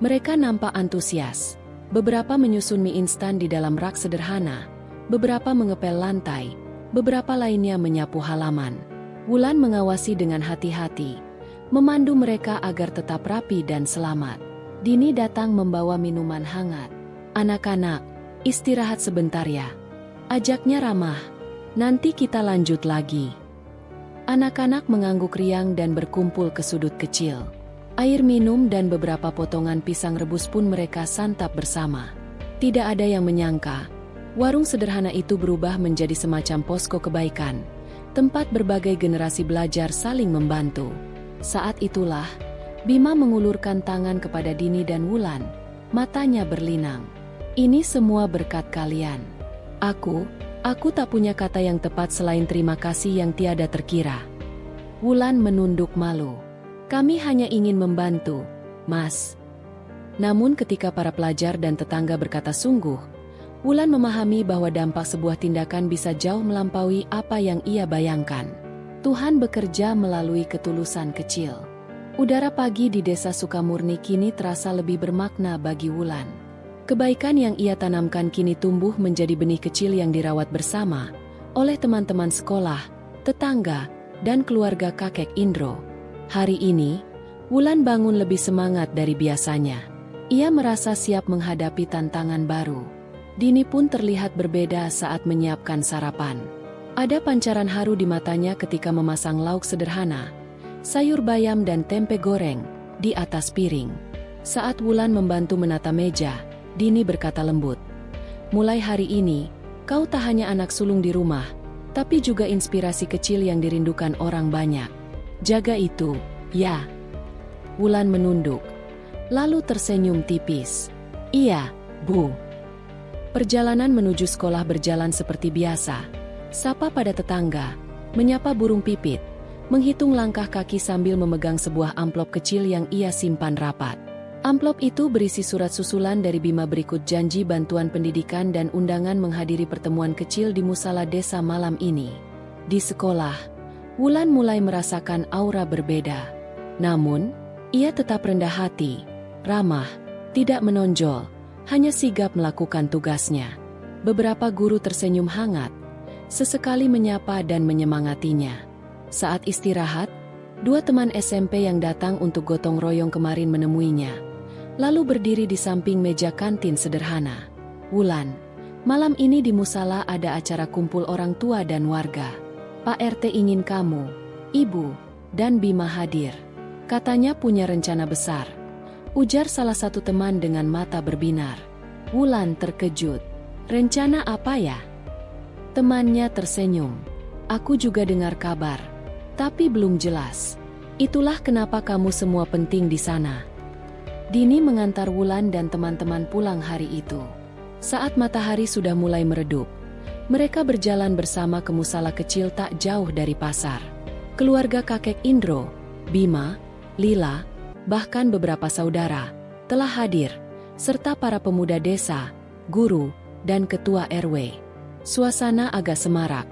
Mereka nampak antusias. Beberapa menyusun mie instan di dalam rak sederhana, beberapa mengepel lantai, beberapa lainnya menyapu halaman. Wulan mengawasi dengan hati-hati, memandu mereka agar tetap rapi dan selamat. Dini datang membawa minuman hangat. "Anak-anak, istirahat sebentar ya," ajaknya ramah. "Nanti kita lanjut lagi." Anak-anak mengangguk riang dan berkumpul ke sudut kecil. Air minum dan beberapa potongan pisang rebus pun mereka santap bersama. Tidak ada yang menyangka, warung sederhana itu berubah menjadi semacam posko kebaikan, tempat berbagai generasi belajar saling membantu. Saat itulah, Bima mengulurkan tangan kepada Dini dan Wulan, matanya berlinang. Ini semua berkat kalian. Aku tak punya kata yang tepat selain terima kasih yang tiada terkira. Wulan menunduk malu. Kami hanya ingin membantu, Mas. Namun ketika para pelajar dan tetangga berkata sungguh, Wulan memahami bahwa dampak sebuah tindakan bisa jauh melampaui apa yang ia bayangkan. Tuhan bekerja melalui ketulusan kecil. Udara pagi di desa Sukamurni kini terasa lebih bermakna bagi Wulan. Kebaikan yang ia tanamkan kini tumbuh menjadi benih kecil yang dirawat bersama oleh teman-teman sekolah, tetangga, dan keluarga kakek Indro. Hari ini, Wulan bangun lebih semangat dari biasanya. Ia merasa siap menghadapi tantangan baru. Dini pun terlihat berbeda saat menyiapkan sarapan. Ada pancaran haru di matanya ketika memasang lauk sederhana, sayur bayam dan tempe goreng, di atas piring. Saat Wulan membantu menata meja, Dini berkata lembut, "Mulai hari ini, kau tak hanya anak sulung di rumah, tapi juga inspirasi kecil yang dirindukan orang banyak. Jaga itu, ya." Wulan menunduk, lalu tersenyum tipis. "Iya, Bu." Perjalanan menuju sekolah berjalan seperti biasa. Sapa pada tetangga, menyapa burung pipit, menghitung langkah kaki sambil memegang sebuah amplop kecil yang ia simpan rapat. Amplop itu berisi surat susulan dari Bima berikut janji bantuan pendidikan dan undangan menghadiri pertemuan kecil di musala desa malam ini. Di sekolah, Wulan mulai merasakan aura berbeda. Namun, ia tetap rendah hati, ramah, tidak menonjol, hanya sigap melakukan tugasnya. Beberapa guru tersenyum hangat, sesekali menyapa dan menyemangatinya. Saat istirahat, dua teman SMP yang datang untuk gotong royong kemarin menemuinya, lalu berdiri di samping meja kantin sederhana. "Wulan, malam ini di musala ada acara kumpul orang tua dan warga. Pak RT ingin kamu, Ibu, dan Bima hadir. Katanya punya rencana besar," ujar salah satu teman dengan mata berbinar. Wulan terkejut. "Rencana apa ya?" Temannya tersenyum. "Aku juga dengar kabar, tapi belum jelas. Itulah kenapa kamu semua penting di sana." Dini mengantar Wulan dan teman-teman pulang hari itu. Saat matahari sudah mulai meredup, mereka berjalan bersama ke musala kecil tak jauh dari pasar. Keluarga kakek Indro, Bima, Lila, bahkan beberapa saudara, telah hadir, serta para pemuda desa, guru, dan ketua RW. Suasana agak semarak,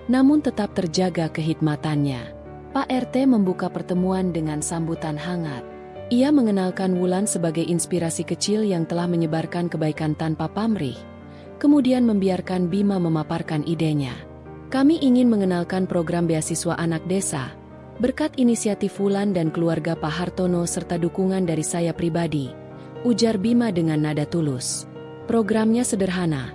namun tetap terjaga kehikmatannya. Pak RT membuka pertemuan dengan sambutan hangat. Ia mengenalkan Wulan sebagai inspirasi kecil yang telah menyebarkan kebaikan tanpa pamrih, kemudian membiarkan Bima memaparkan idenya. "Kami ingin mengenalkan program beasiswa anak desa, berkat inisiatif Wulan dan keluarga Pak Hartono serta dukungan dari saya pribadi," ujar Bima dengan nada tulus. Programnya sederhana,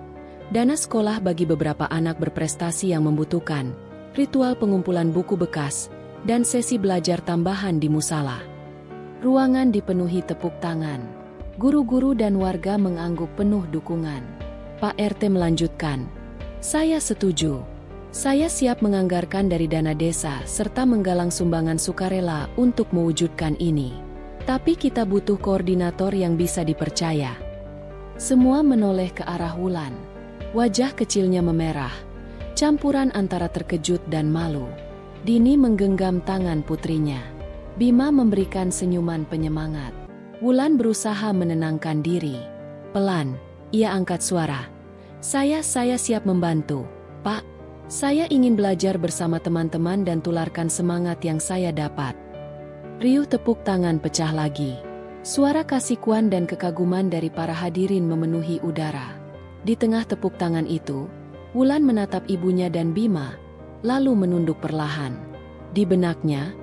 dana sekolah bagi beberapa anak berprestasi yang membutuhkan, ritual pengumpulan buku bekas, dan sesi belajar tambahan di musala. Ruangan dipenuhi tepuk tangan. Guru-guru dan warga mengangguk penuh dukungan. Pak RT melanjutkan, "Saya setuju. Saya siap menganggarkan dari dana desa serta menggalang sumbangan sukarela untuk mewujudkan ini. Tapi kita butuh koordinator yang bisa dipercaya." Semua menoleh ke arah Wulan. Wajah kecilnya memerah, campuran antara terkejut dan malu. Dini menggenggam tangan putrinya. Bima memberikan senyuman penyemangat. Wulan berusaha menenangkan diri. Pelan, ia angkat suara. Saya siap membantu, Pak. Saya ingin belajar bersama teman-teman dan tularkan semangat yang saya dapat." Riuh tepuk tangan pecah lagi. Suara kasikuan dan kekaguman dari para hadirin memenuhi udara. Di tengah tepuk tangan itu, Wulan menatap ibunya dan Bima, lalu menunduk perlahan. Di benaknya,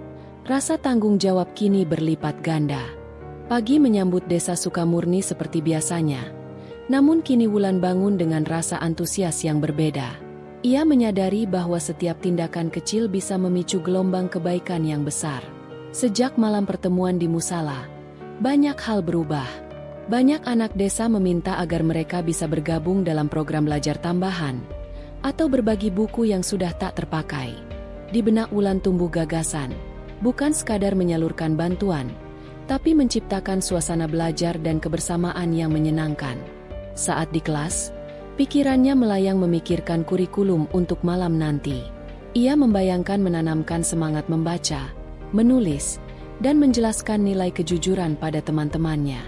rasa tanggung jawab kini berlipat ganda. Pagi menyambut desa Sukamurni seperti biasanya. Namun kini Wulan bangun dengan rasa antusias yang berbeda. Ia menyadari bahwa setiap tindakan kecil bisa memicu gelombang kebaikan yang besar. Sejak malam pertemuan di musala, banyak hal berubah. Banyak anak desa meminta agar mereka bisa bergabung dalam program belajar tambahan atau berbagi buku yang sudah tak terpakai. Di benak Wulan tumbuh gagasan, bukan sekadar menyalurkan bantuan, tapi menciptakan suasana belajar dan kebersamaan yang menyenangkan. Saat di kelas, pikirannya melayang memikirkan kurikulum untuk malam nanti. Ia membayangkan menanamkan semangat membaca, menulis, dan menjelaskan nilai kejujuran pada teman-temannya.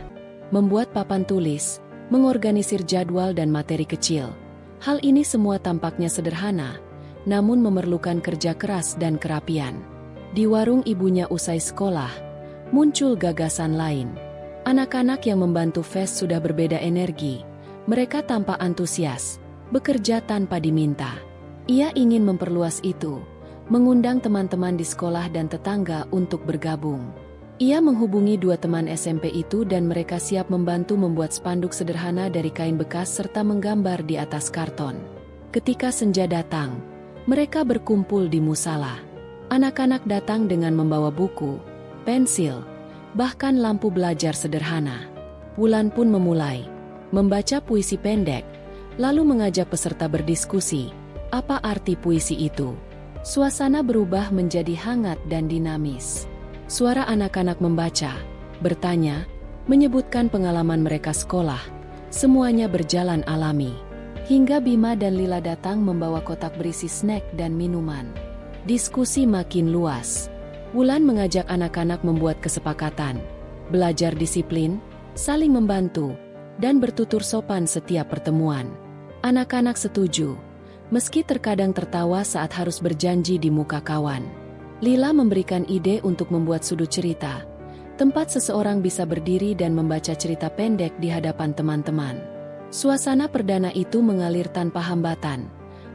Membuat papan tulis, mengorganisir jadwal dan materi kecil. Hal ini semua tampaknya sederhana, namun memerlukan kerja keras dan kerapian. Di warung ibunya usai sekolah, muncul gagasan lain. Anak-anak yang membantu Fest sudah berbeda energi. Mereka tampak antusias, bekerja tanpa diminta. Ia ingin memperluas itu, mengundang teman-teman di sekolah dan tetangga untuk bergabung. Ia menghubungi 2 teman SMP itu dan mereka siap membantu membuat spanduk sederhana dari kain bekas serta menggambar di atas karton. Ketika senja datang, mereka berkumpul di musala. Anak-anak datang dengan membawa buku, pensil, bahkan lampu belajar sederhana. Wulan pun memulai membaca puisi pendek, lalu mengajak peserta berdiskusi, apa arti puisi itu. Suasana berubah menjadi hangat dan dinamis. Suara anak-anak membaca, bertanya, menyebutkan pengalaman mereka sekolah. Semuanya berjalan alami. Hingga Bima dan Lila datang membawa kotak berisi snack dan minuman. Diskusi makin luas. Wulan mengajak anak-anak membuat kesepakatan, belajar disiplin, saling membantu, dan bertutur sopan setiap pertemuan. Anak-anak setuju, meski terkadang tertawa saat harus berjanji di muka kawan. Lila memberikan ide untuk membuat sudut cerita, tempat seseorang bisa berdiri dan membaca cerita pendek di hadapan teman-teman. Suasana perdana itu mengalir tanpa hambatan.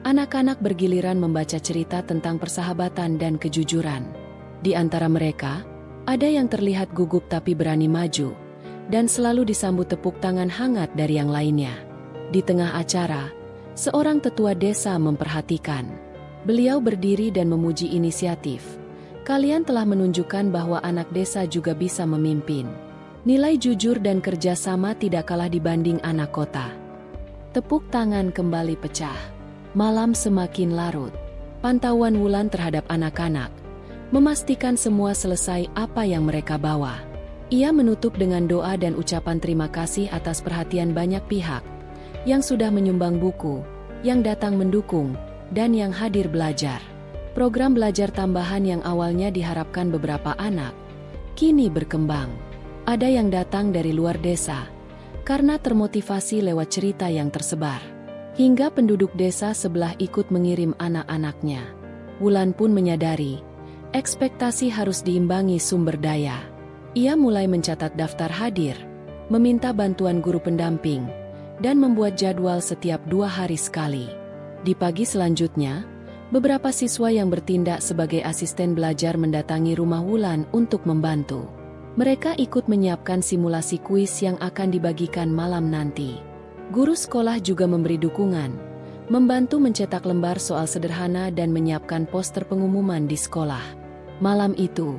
Anak-anak bergiliran membaca cerita tentang persahabatan dan kejujuran. Di antara mereka, ada yang terlihat gugup tapi berani maju, dan selalu disambut tepuk tangan hangat dari yang lainnya. Di tengah acara, seorang tetua desa memperhatikan. Beliau berdiri dan memuji inisiatif. Kalian telah menunjukkan bahwa anak desa juga bisa memimpin. Nilai jujur dan kerjasama tidak kalah dibanding anak kota. Tepuk tangan kembali pecah. Malam semakin larut. Pantauan Wulan terhadap anak-anak memastikan semua selesai apa yang mereka bawa. Ia menutup dengan doa dan ucapan terima kasih atas perhatian banyak pihak yang sudah menyumbang buku, yang datang mendukung, dan yang hadir belajar. Program belajar tambahan yang awalnya diharapkan beberapa anak, kini berkembang. Ada yang datang dari luar desa, karena termotivasi lewat cerita yang tersebar. Hingga penduduk desa sebelah ikut mengirim anak-anaknya. Wulan pun menyadari, ekspektasi harus diimbangi sumber daya. Ia mulai mencatat daftar hadir, meminta bantuan guru pendamping, dan membuat jadwal setiap 2 hari sekali. Di pagi selanjutnya, beberapa siswa yang bertindak sebagai asisten belajar mendatangi rumah Wulan untuk membantu. Mereka ikut menyiapkan simulasi kuis yang akan dibagikan malam nanti. Guru sekolah juga memberi dukungan, membantu mencetak lembar soal sederhana dan menyiapkan poster pengumuman di sekolah. Malam itu,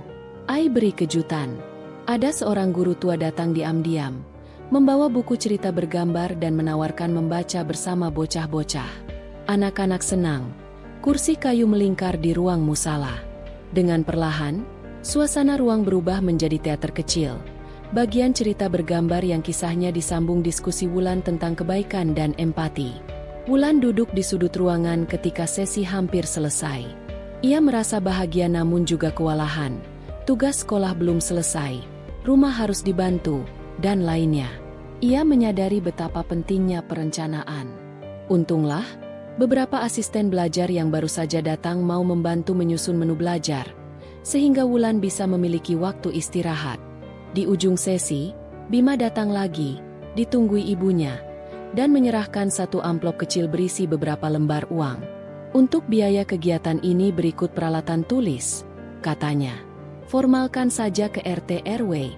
Ai beri kejutan. Ada seorang guru tua datang diam-diam, membawa buku cerita bergambar dan menawarkan membaca bersama bocah-bocah. Anak-anak senang. Kursi kayu melingkar di ruang musala. Dengan perlahan, suasana ruang berubah menjadi teater kecil. Bagian cerita bergambar yang kisahnya disambung diskusi Wulan tentang kebaikan dan empati. Wulan duduk di sudut ruangan ketika sesi hampir selesai. Ia merasa bahagia namun juga kewalahan. Tugas sekolah belum selesai, rumah harus dibantu, dan lainnya. Ia menyadari betapa pentingnya perencanaan. Untunglah, beberapa asisten belajar yang baru saja datang mau membantu menyusun menu belajar, sehingga Wulan bisa memiliki waktu istirahat. Di ujung sesi, Bima datang lagi, ditunggui ibunya, dan menyerahkan satu amplop kecil berisi beberapa lembar uang. Untuk biaya kegiatan ini berikut peralatan tulis, katanya. Formalkan saja ke RT RW,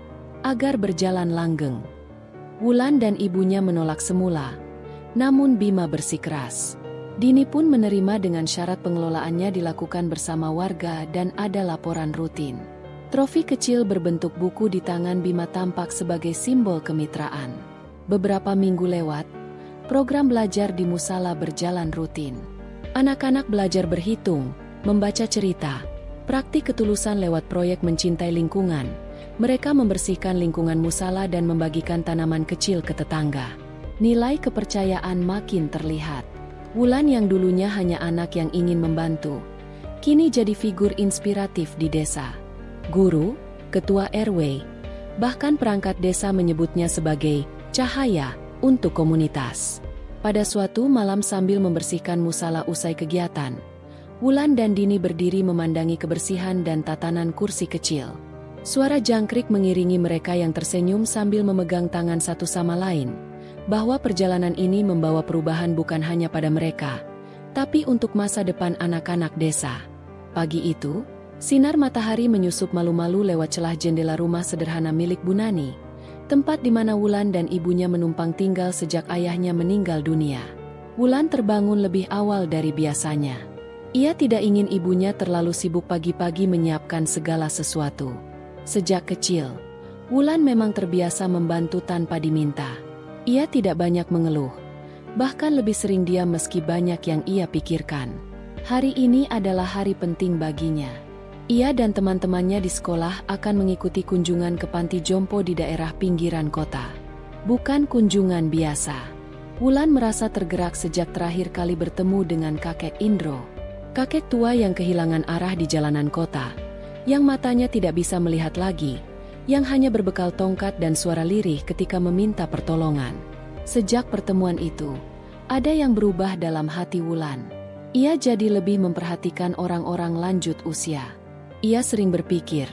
agar berjalan langgeng. Wulan dan ibunya menolak semula, namun Bima bersikeras. Dini pun menerima dengan syarat pengelolaannya dilakukan bersama warga dan ada laporan rutin. Trofi kecil berbentuk buku di tangan Bima tampak sebagai simbol kemitraan. Beberapa minggu lewat, program belajar di musala berjalan rutin. Anak-anak belajar berhitung, membaca cerita, praktik ketulusan lewat proyek mencintai lingkungan. Mereka membersihkan lingkungan musala dan membagikan tanaman kecil ke tetangga. Nilai kepercayaan makin terlihat. Wulan yang dulunya hanya anak yang ingin membantu, kini jadi figur inspiratif di desa. Guru, ketua RW, bahkan perangkat desa menyebutnya sebagai cahaya untuk komunitas. Pada suatu malam sambil membersihkan musala usai kegiatan, Wulan dan Dini berdiri memandangi kebersihan dan tatanan kursi kecil. Suara jangkrik mengiringi mereka yang tersenyum sambil memegang tangan satu sama lain, bahwa perjalanan ini membawa perubahan bukan hanya pada mereka, tapi untuk masa depan anak-anak desa. Pagi itu, sinar matahari menyusup malu-malu lewat celah jendela rumah sederhana milik Bu Nani, tempat di mana Wulan dan ibunya menumpang tinggal sejak ayahnya meninggal dunia. Wulan terbangun lebih awal dari biasanya. Ia tidak ingin ibunya terlalu sibuk pagi-pagi menyiapkan segala sesuatu. Sejak kecil, Wulan memang terbiasa membantu tanpa diminta. Ia tidak banyak mengeluh, bahkan lebih sering diam meski banyak yang ia pikirkan. Hari ini adalah hari penting baginya. Ia dan teman-temannya di sekolah akan mengikuti kunjungan ke panti jompo di daerah pinggiran kota. Bukan kunjungan biasa. Wulan merasa tergerak sejak terakhir kali bertemu dengan kakek Indro. Kakek tua yang kehilangan arah di jalanan kota, yang matanya tidak bisa melihat lagi, yang hanya berbekal tongkat dan suara lirih ketika meminta pertolongan. Sejak pertemuan itu, ada yang berubah dalam hati Wulan. Ia jadi lebih memperhatikan orang-orang lanjut usia. Ia sering berpikir,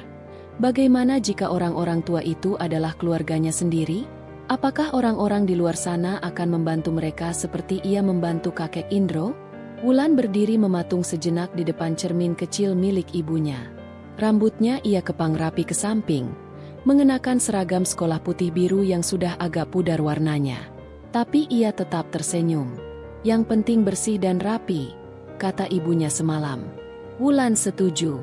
bagaimana jika orang-orang tua itu adalah keluarganya sendiri? Apakah orang-orang di luar sana akan membantu mereka seperti ia membantu kakek Indro? Wulan berdiri mematung sejenak di depan cermin kecil milik ibunya. Rambutnya ia kepang rapi ke samping, mengenakan seragam sekolah putih biru yang sudah agak pudar warnanya. Tapi ia tetap tersenyum. Yang penting bersih dan rapi, kata ibunya semalam. Wulan setuju.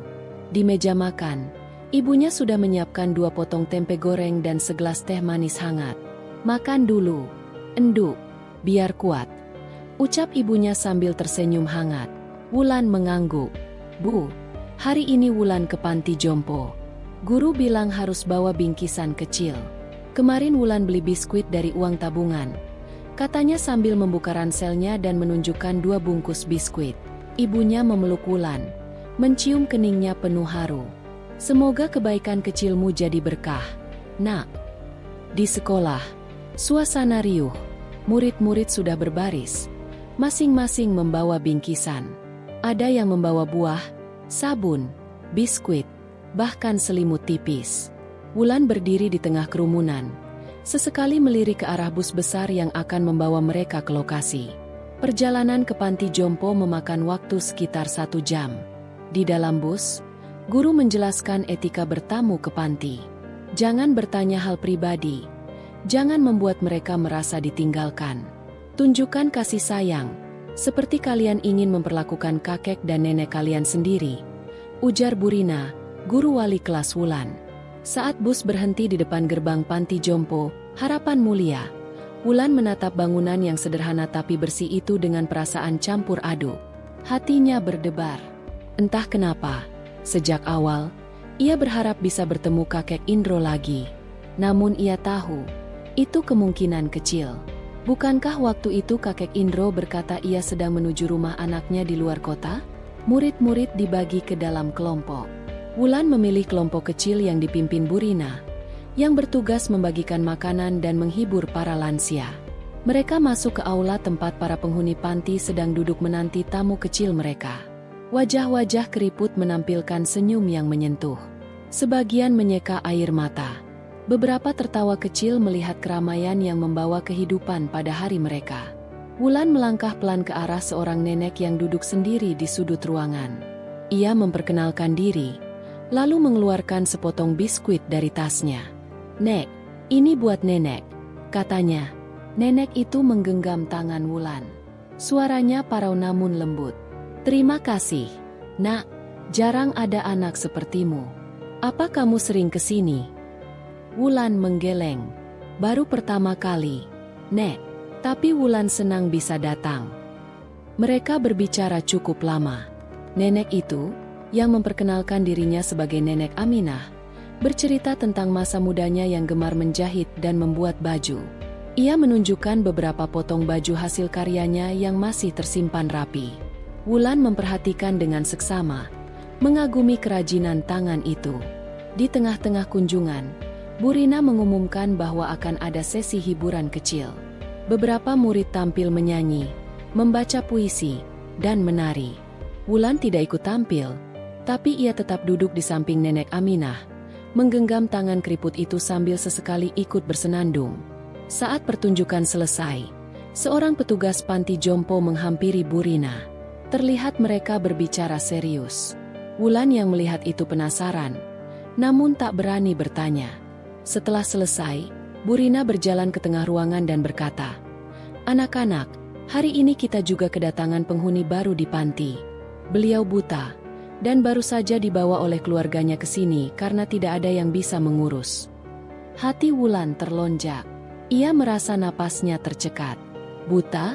Di meja makan, ibunya sudah menyiapkan 2 potong tempe goreng dan segelas teh manis hangat. Makan dulu, enduk, biar kuat, ucap ibunya sambil tersenyum hangat. Wulan mengangguk. Bu, hari ini Wulan ke panti jompo. Guru bilang harus bawa bingkisan kecil. Kemarin Wulan beli biskuit dari uang tabungan, katanya sambil membuka ranselnya dan menunjukkan 2 bungkus biskuit. Ibunya memeluk Wulan, mencium keningnya penuh haru. Semoga kebaikan kecilmu jadi berkah, nak. Di sekolah, suasana riuh. Murid-murid sudah berbaris, masing-masing membawa bingkisan. Ada yang membawa buah, sabun, biskuit, bahkan selimut tipis. Wulan berdiri di tengah kerumunan, sesekali melirik ke arah bus besar yang akan membawa mereka ke lokasi. Perjalanan ke panti jompo memakan waktu sekitar 1 jam. Di dalam bus, guru menjelaskan etika bertamu ke panti. Jangan bertanya hal pribadi. Jangan membuat mereka merasa ditinggalkan. Tunjukkan kasih sayang, seperti kalian ingin memperlakukan kakek dan nenek kalian sendiri, ujar Bu Rina, guru wali kelas Wulan. Saat bus berhenti di depan gerbang panti jompo, Harapan Mulia, Wulan menatap bangunan yang sederhana tapi bersih itu dengan perasaan campur aduk. Hatinya berdebar. Entah kenapa, sejak awal, ia berharap bisa bertemu kakek Indro lagi. Namun ia tahu, itu kemungkinan kecil. Bukankah waktu itu kakek Indro berkata ia sedang menuju rumah anaknya di luar kota? Murid-murid dibagi ke dalam kelompok. Wulan memilih kelompok kecil yang dipimpin Bu Rina, yang bertugas membagikan makanan dan menghibur para lansia. Mereka masuk ke aula tempat para penghuni panti sedang duduk menanti tamu kecil mereka. Wajah-wajah keriput menampilkan senyum yang menyentuh. Sebagian menyeka air mata. Beberapa tertawa kecil melihat keramaian yang membawa kehidupan pada hari mereka. Wulan melangkah pelan ke arah seorang nenek yang duduk sendiri di sudut ruangan. Ia memperkenalkan diri, lalu mengeluarkan sepotong biskuit dari tasnya. "Nek, ini buat nenek," katanya. Nenek itu menggenggam tangan Wulan. Suaranya parau namun lembut. "Terima kasih, Nak. Jarang ada anak sepertimu. Apa kamu sering ke sini?" Wulan menggeleng. "Baru pertama kali, Nek. Tapi Wulan senang bisa datang." Mereka berbicara cukup lama. Nenek itu, yang memperkenalkan dirinya sebagai Nenek Aminah, bercerita tentang masa mudanya yang gemar menjahit dan membuat baju. Ia menunjukkan beberapa potong baju hasil karyanya yang masih tersimpan rapi. Wulan memperhatikan dengan seksama, mengagumi kerajinan tangan itu. Di tengah-tengah kunjungan, Bu Rina mengumumkan bahwa akan ada sesi hiburan kecil. Beberapa murid tampil menyanyi, membaca puisi, dan menari. Wulan tidak ikut tampil, tapi ia tetap duduk di samping Nenek Aminah, menggenggam tangan keriput itu sambil sesekali ikut bersenandung. Saat pertunjukan selesai, seorang petugas panti jompo menghampiri Bu Rina. Terlihat mereka berbicara serius. Wulan yang melihat itu penasaran, namun tak berani bertanya. Setelah selesai, Bu Rina berjalan ke tengah ruangan dan berkata, "Anak-anak, hari ini kita juga kedatangan penghuni baru di panti. Beliau buta, dan baru saja dibawa oleh keluarganya ke sini karena tidak ada yang bisa mengurus." Hati Wulan terlonjak. Ia merasa napasnya tercekat. "Buta?"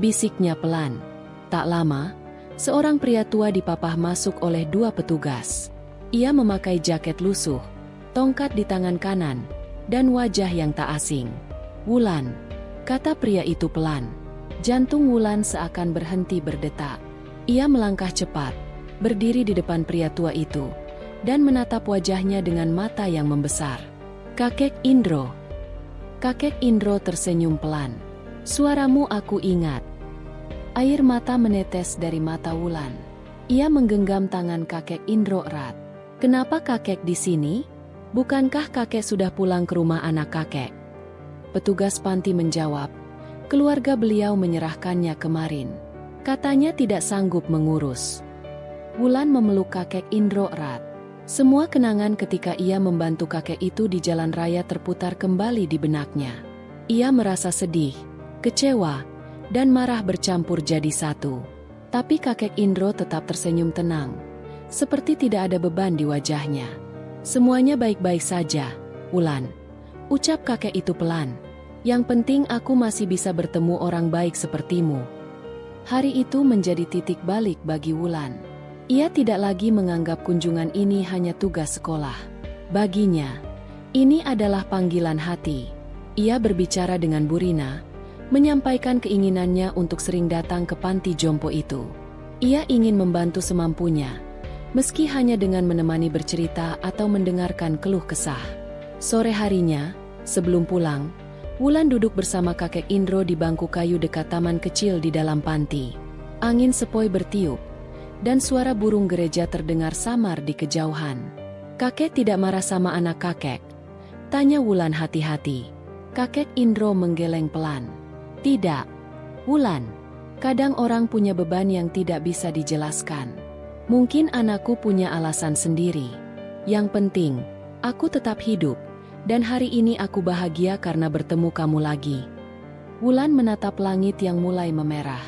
bisiknya pelan. Tak lama, seorang pria tua dipapah masuk oleh dua petugas. Ia memakai jaket lusuh, tongkat di tangan kanan, dan wajah yang tak asing. "Wulan," kata pria itu pelan. Jantung Wulan seakan berhenti berdetak. Ia melangkah cepat, berdiri di depan pria tua itu, dan menatap wajahnya dengan mata yang membesar. "Kakek Indro." Kakek Indro tersenyum pelan. "Suaramu aku ingat." Air mata menetes dari mata Wulan. Ia menggenggam tangan kakek Indro erat. "Kenapa kakek di sini? Bukankah kakek sudah pulang ke rumah anak kakek?" Petugas panti menjawab, "Keluarga beliau menyerahkannya kemarin. Katanya tidak sanggup mengurus." Wulan memeluk kakek Indro erat. Semua kenangan ketika ia membantu kakek itu di jalan raya terputar kembali di benaknya. Ia merasa sedih, kecewa, dan marah bercampur jadi satu. Tapi kakek Indro tetap tersenyum tenang, seperti tidak ada beban di wajahnya. "Semuanya baik-baik saja, Wulan," ucap kakek itu pelan. "Yang penting aku masih bisa bertemu orang baik sepertimu." Hari itu menjadi titik balik bagi Wulan. Ia tidak lagi menganggap kunjungan ini hanya tugas sekolah. Baginya, ini adalah panggilan hati. Ia berbicara dengan Bu Rina, menyampaikan keinginannya untuk sering datang ke panti jompo itu. Ia ingin membantu semampunya, meski hanya dengan menemani bercerita atau mendengarkan keluh kesah. Sore harinya, sebelum pulang, Wulan duduk bersama kakek Indro di bangku kayu dekat taman kecil di dalam panti. Angin sepoi bertiup, dan suara burung gereja terdengar samar di kejauhan. "Kakek tidak marah sama anak kakek?" tanya Wulan hati-hati. Kakek Indro menggeleng pelan. "Tidak, Wulan. Kadang orang punya beban yang tidak bisa dijelaskan. Mungkin anakku punya alasan sendiri. Yang penting, aku tetap hidup, dan hari ini aku bahagia karena bertemu kamu lagi." Wulan menatap langit yang mulai memerah.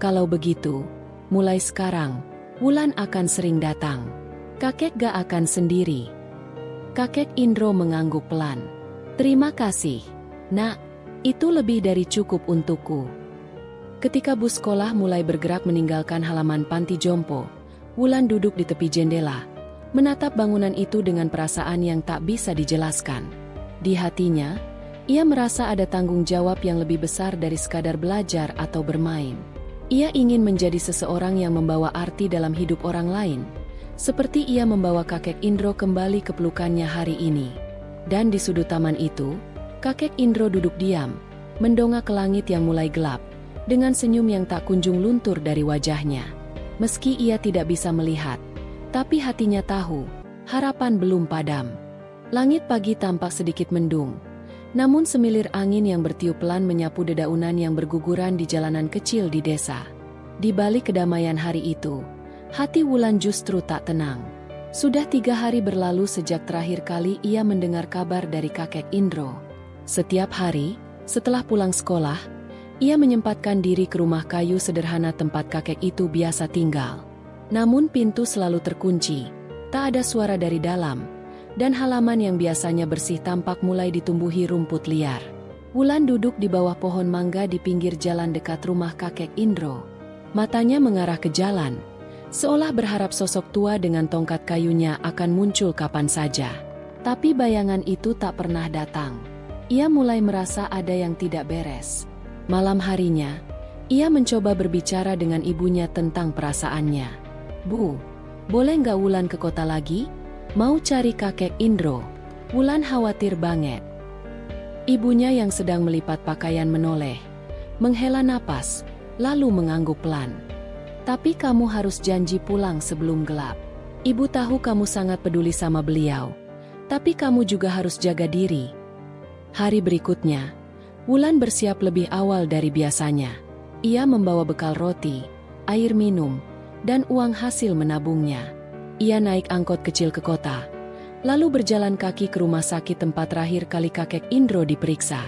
"Kalau begitu, mulai sekarang, Wulan akan sering datang. Kakek gak akan sendiri." Kakek Indro mengangguk pelan. "Terima kasih, Nak. Itu lebih dari cukup untukku." Ketika bus sekolah mulai bergerak meninggalkan halaman panti jompo, Wulan duduk di tepi jendela, menatap bangunan itu dengan perasaan yang tak bisa dijelaskan. Di hatinya, ia merasa ada tanggung jawab yang lebih besar dari sekadar belajar atau bermain. Ia ingin menjadi seseorang yang membawa arti dalam hidup orang lain, seperti ia membawa kakek Indro kembali ke pelukannya hari ini. Dan di sudut taman itu, kakek Indro duduk diam, mendongak ke langit yang mulai gelap, dengan senyum yang tak kunjung luntur dari wajahnya. Meski ia tidak bisa melihat, tapi hatinya tahu, harapan belum padam. Langit pagi tampak sedikit mendung, namun semilir angin yang bertiup pelan menyapu dedaunan yang berguguran di jalanan kecil di desa. Di balik kedamaian hari itu, hati Wulan justru tak tenang. Sudah 3 hari berlalu sejak terakhir kali ia mendengar kabar dari kakek Indro. Setiap hari, setelah pulang sekolah, Ia menyempatkan diri ke rumah kayu sederhana tempat kakek itu biasa tinggal. Namun pintu selalu terkunci, tak ada suara dari dalam, dan halaman yang biasanya bersih tampak mulai ditumbuhi rumput liar. Wulan duduk di bawah pohon mangga di pinggir jalan dekat rumah kakek Indro. Matanya mengarah ke jalan, seolah berharap sosok tua dengan tongkat kayunya akan muncul kapan saja. Tapi bayangan itu tak pernah datang. Ia mulai merasa ada yang tidak beres. Malam harinya, ia mencoba berbicara dengan ibunya tentang perasaannya. "Bu, boleh nggak Wulan ke kota lagi? Mau cari kakek Indro." Wulan khawatir banget. Ibunya yang sedang melipat pakaian menoleh, menghela napas, lalu mengangguk pelan. "Tapi kamu harus janji pulang sebelum gelap. Ibu tahu kamu sangat peduli sama beliau, tapi kamu juga harus jaga diri." Hari berikutnya, Wulan bersiap lebih awal dari biasanya. Ia membawa bekal roti, air minum, dan uang hasil menabungnya. Ia naik angkot kecil ke kota, lalu berjalan kaki ke rumah sakit tempat terakhir kali kakek Indro diperiksa.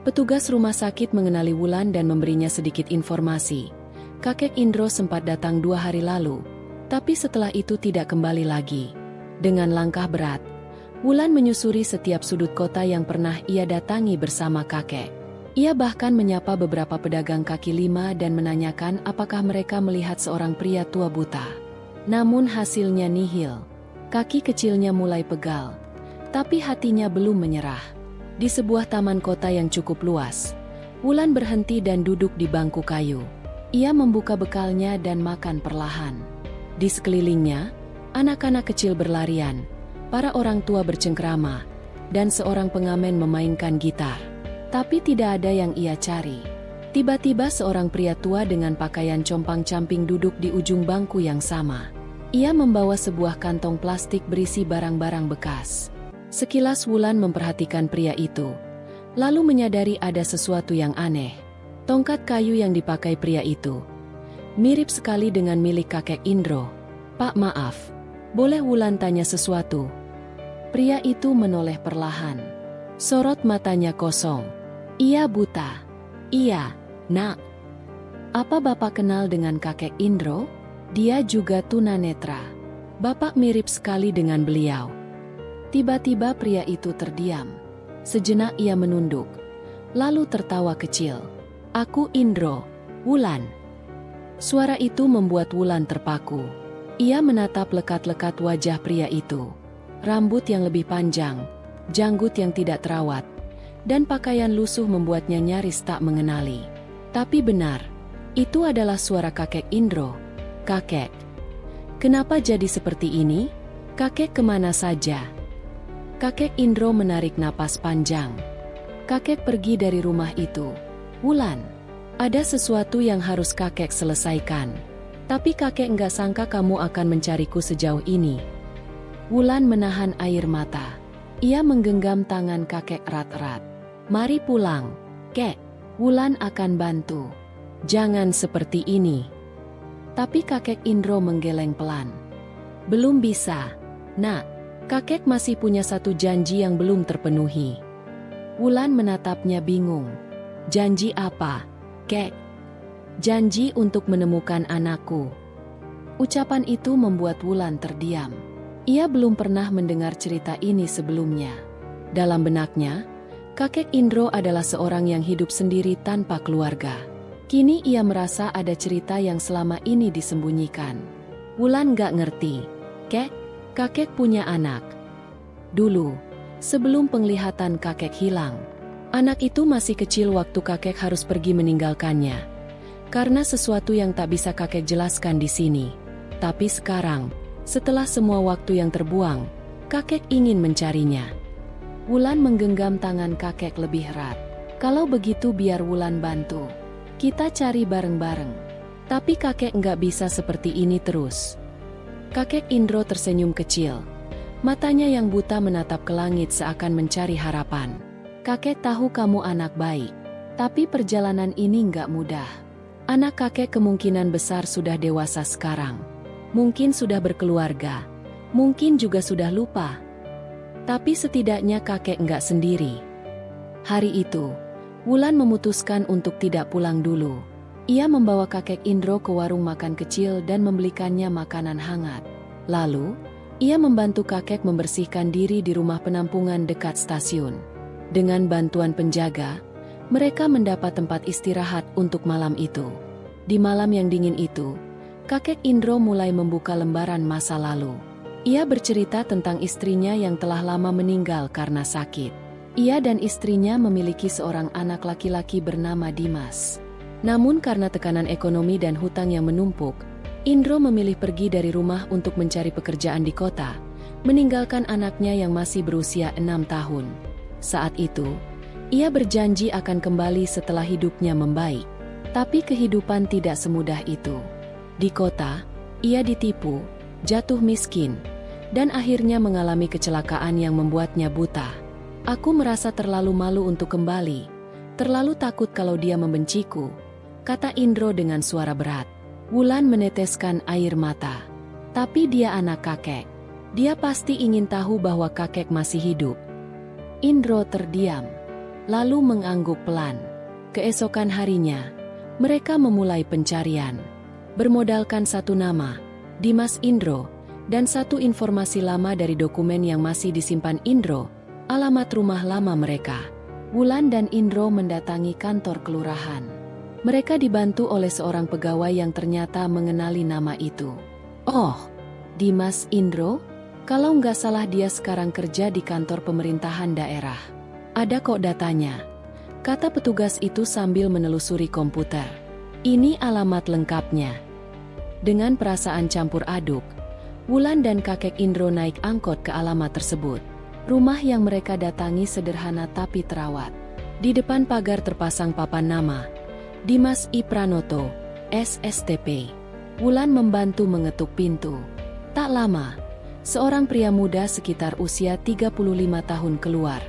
Petugas rumah sakit mengenali Wulan dan memberinya sedikit informasi. Kakek Indro sempat datang 2 hari lalu, tapi setelah itu tidak kembali lagi. Dengan langkah berat, Wulan menyusuri setiap sudut kota yang pernah ia datangi bersama kakek. Ia bahkan menyapa beberapa pedagang kaki lima dan menanyakan apakah mereka melihat seorang pria tua buta. Namun hasilnya nihil. Kaki kecilnya mulai pegal, tapi hatinya belum menyerah. Di sebuah taman kota yang cukup luas, Wulan berhenti dan duduk di bangku kayu. Ia membuka bekalnya dan makan perlahan. Di sekelilingnya, anak-anak kecil berlarian, para orang tua bercengkrama, dan seorang pengamen memainkan gitar. Tapi tidak ada yang ia cari. Tiba-tiba seorang pria tua dengan pakaian compang-camping duduk di ujung bangku yang sama. Ia membawa sebuah kantong plastik berisi barang-barang bekas. Sekilas Wulan memperhatikan pria itu, lalu menyadari ada sesuatu yang aneh. Tongkat kayu yang dipakai pria itu mirip sekali dengan milik kakek Indro. "Pak, maaf, boleh Wulan tanya sesuatu?" Pria itu menoleh perlahan. Sorot matanya kosong. "Ia buta." "Iya, Nak." "Apa Bapak kenal dengan kakek Indro?" "Dia juga tunanetra. Bapak mirip sekali dengan beliau." Tiba-tiba pria itu terdiam. Sejenak ia menunduk, lalu tertawa kecil. "Aku Indro, Wulan." Suara itu membuat Wulan terpaku. Ia menatap lekat-lekat wajah pria itu. Rambut yang lebih panjang, janggut yang tidak terawat, dan pakaian lusuh membuatnya nyaris tak mengenali. Tapi benar, itu adalah suara kakek Indro. "Kakek, kenapa jadi seperti ini? Kakek kemana saja?" Kakek Indro menarik napas panjang. "Kakek pergi dari rumah itu, Wulan. Ada sesuatu yang harus kakek selesaikan. Tapi kakek nggak sangka kamu akan mencariku sejauh ini." Wulan menahan air mata. Ia menggenggam tangan kakek erat-erat. "Mari pulang, Kek. Wulan akan bantu. Jangan seperti ini." Tapi kakek Indro menggeleng pelan. "Belum bisa, Nak. Kakek masih punya satu janji yang belum terpenuhi." Wulan menatapnya bingung. "Janji apa, Kek?" "Janji untuk menemukan anakku." Ucapan itu membuat Wulan terdiam. Ia belum pernah mendengar cerita ini sebelumnya. Dalam benaknya, kakek Indro adalah seorang yang hidup sendiri tanpa keluarga. Kini ia merasa ada cerita yang selama ini disembunyikan. Wulan gak ngerti. "Kek, kakek punya anak. Dulu, sebelum penglihatan kakek hilang. Anak itu masih kecil waktu kakek harus pergi meninggalkannya. Karena sesuatu yang tak bisa kakek jelaskan di sini. Tapi sekarang, setelah semua waktu yang terbuang, kakek ingin mencarinya." Wulan menggenggam tangan kakek lebih erat. "Kalau begitu biar Wulan bantu. Kita cari bareng-bareng. Tapi kakek nggak bisa seperti ini terus." Kakek Indro tersenyum kecil. Matanya yang buta menatap ke langit seakan mencari harapan. "Kakek tahu kamu anak baik. Tapi perjalanan ini nggak mudah. Anak kakek kemungkinan besar sudah dewasa sekarang. Mungkin sudah berkeluarga. Mungkin juga sudah lupa. Tapi setidaknya kakek nggak sendiri." Hari itu, Wulan memutuskan untuk tidak pulang dulu. Ia membawa kakek Indro ke warung makan kecil dan membelikannya makanan hangat. Lalu, ia membantu kakek membersihkan diri di rumah penampungan dekat stasiun. Dengan bantuan penjaga, mereka mendapat tempat istirahat untuk malam itu. Di malam yang dingin itu, kakek Indro mulai membuka lembaran masa lalu. Ia bercerita tentang istrinya yang telah lama meninggal karena sakit. Ia dan istrinya memiliki seorang anak laki-laki bernama Dimas. Namun karena tekanan ekonomi dan hutang yang menumpuk, Indro memilih pergi dari rumah untuk mencari pekerjaan di kota, meninggalkan anaknya yang masih berusia 6 tahun. Saat itu, ia berjanji akan kembali setelah hidupnya membaik. Tapi kehidupan tidak semudah itu. Di kota, ia ditipu, jatuh miskin, dan akhirnya mengalami kecelakaan yang membuatnya buta. Aku merasa terlalu malu untuk kembali, terlalu takut kalau dia membenciku, kata Indro dengan suara berat. Wulan meneteskan air mata. Tapi dia anak kakek. Dia pasti ingin tahu bahwa kakek masih hidup. Indro terdiam, lalu mengangguk pelan. Keesokan harinya, mereka memulai pencarian. Bermodalkan satu nama, Dimas Indro, dan satu informasi lama dari dokumen yang masih disimpan Indro, alamat rumah lama mereka. Wulan dan Indro mendatangi kantor kelurahan. Mereka dibantu oleh seorang pegawai yang ternyata mengenali nama itu. Oh, Dimas Indro? Kalau nggak salah dia sekarang kerja di kantor pemerintahan daerah. Ada kok datanya, kata petugas itu sambil menelusuri komputer. Ini alamat lengkapnya. Dengan perasaan campur aduk, Wulan dan kakek Indro naik angkot ke alamat tersebut. Rumah yang mereka datangi sederhana tapi terawat. Di depan pagar terpasang papan nama, Dimas I. Pranoto, SSTP. Wulan membantu mengetuk pintu. Tak lama, seorang pria muda sekitar usia 35 tahun keluar.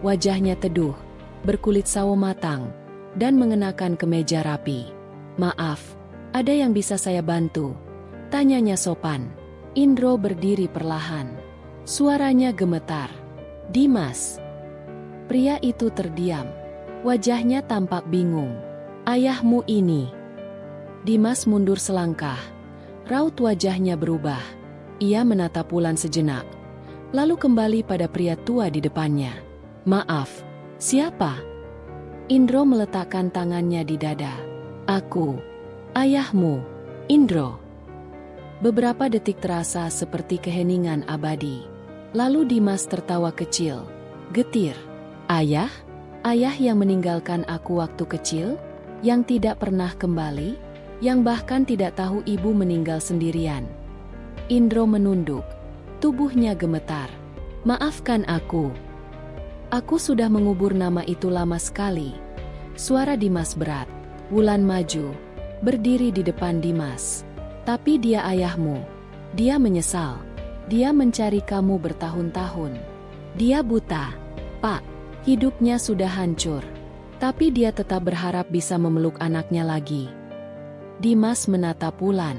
Wajahnya teduh, berkulit sawo matang, dan mengenakan kemeja rapi. Maaf, ada yang bisa saya bantu? Tanyanya sopan. Indro berdiri perlahan. Suaranya gemetar. Dimas. Pria itu terdiam. Wajahnya tampak bingung. Ayahmu ini. Dimas mundur selangkah. Raut wajahnya berubah. Ia menatap Wulan sejenak, lalu kembali pada pria tua di depannya. Maaf, siapa? Indro meletakkan tangannya di dada. Aku, ayahmu, Indro. Beberapa detik terasa seperti keheningan abadi. Lalu Dimas tertawa kecil, getir. Ayah? Ayah yang meninggalkan aku waktu kecil? Yang tidak pernah kembali? Yang bahkan tidak tahu ibu meninggal sendirian? Indro menunduk. Tubuhnya gemetar. Maafkan aku. Aku sudah mengubur nama itu lama sekali. Suara Dimas berat. Wulan maju, berdiri di depan Dimas. Tapi dia ayahmu. Dia menyesal. Dia mencari kamu bertahun-tahun. Dia buta, Pak. Hidupnya sudah hancur. Tapi dia tetap berharap bisa memeluk anaknya lagi. Dimas menatap Wulan.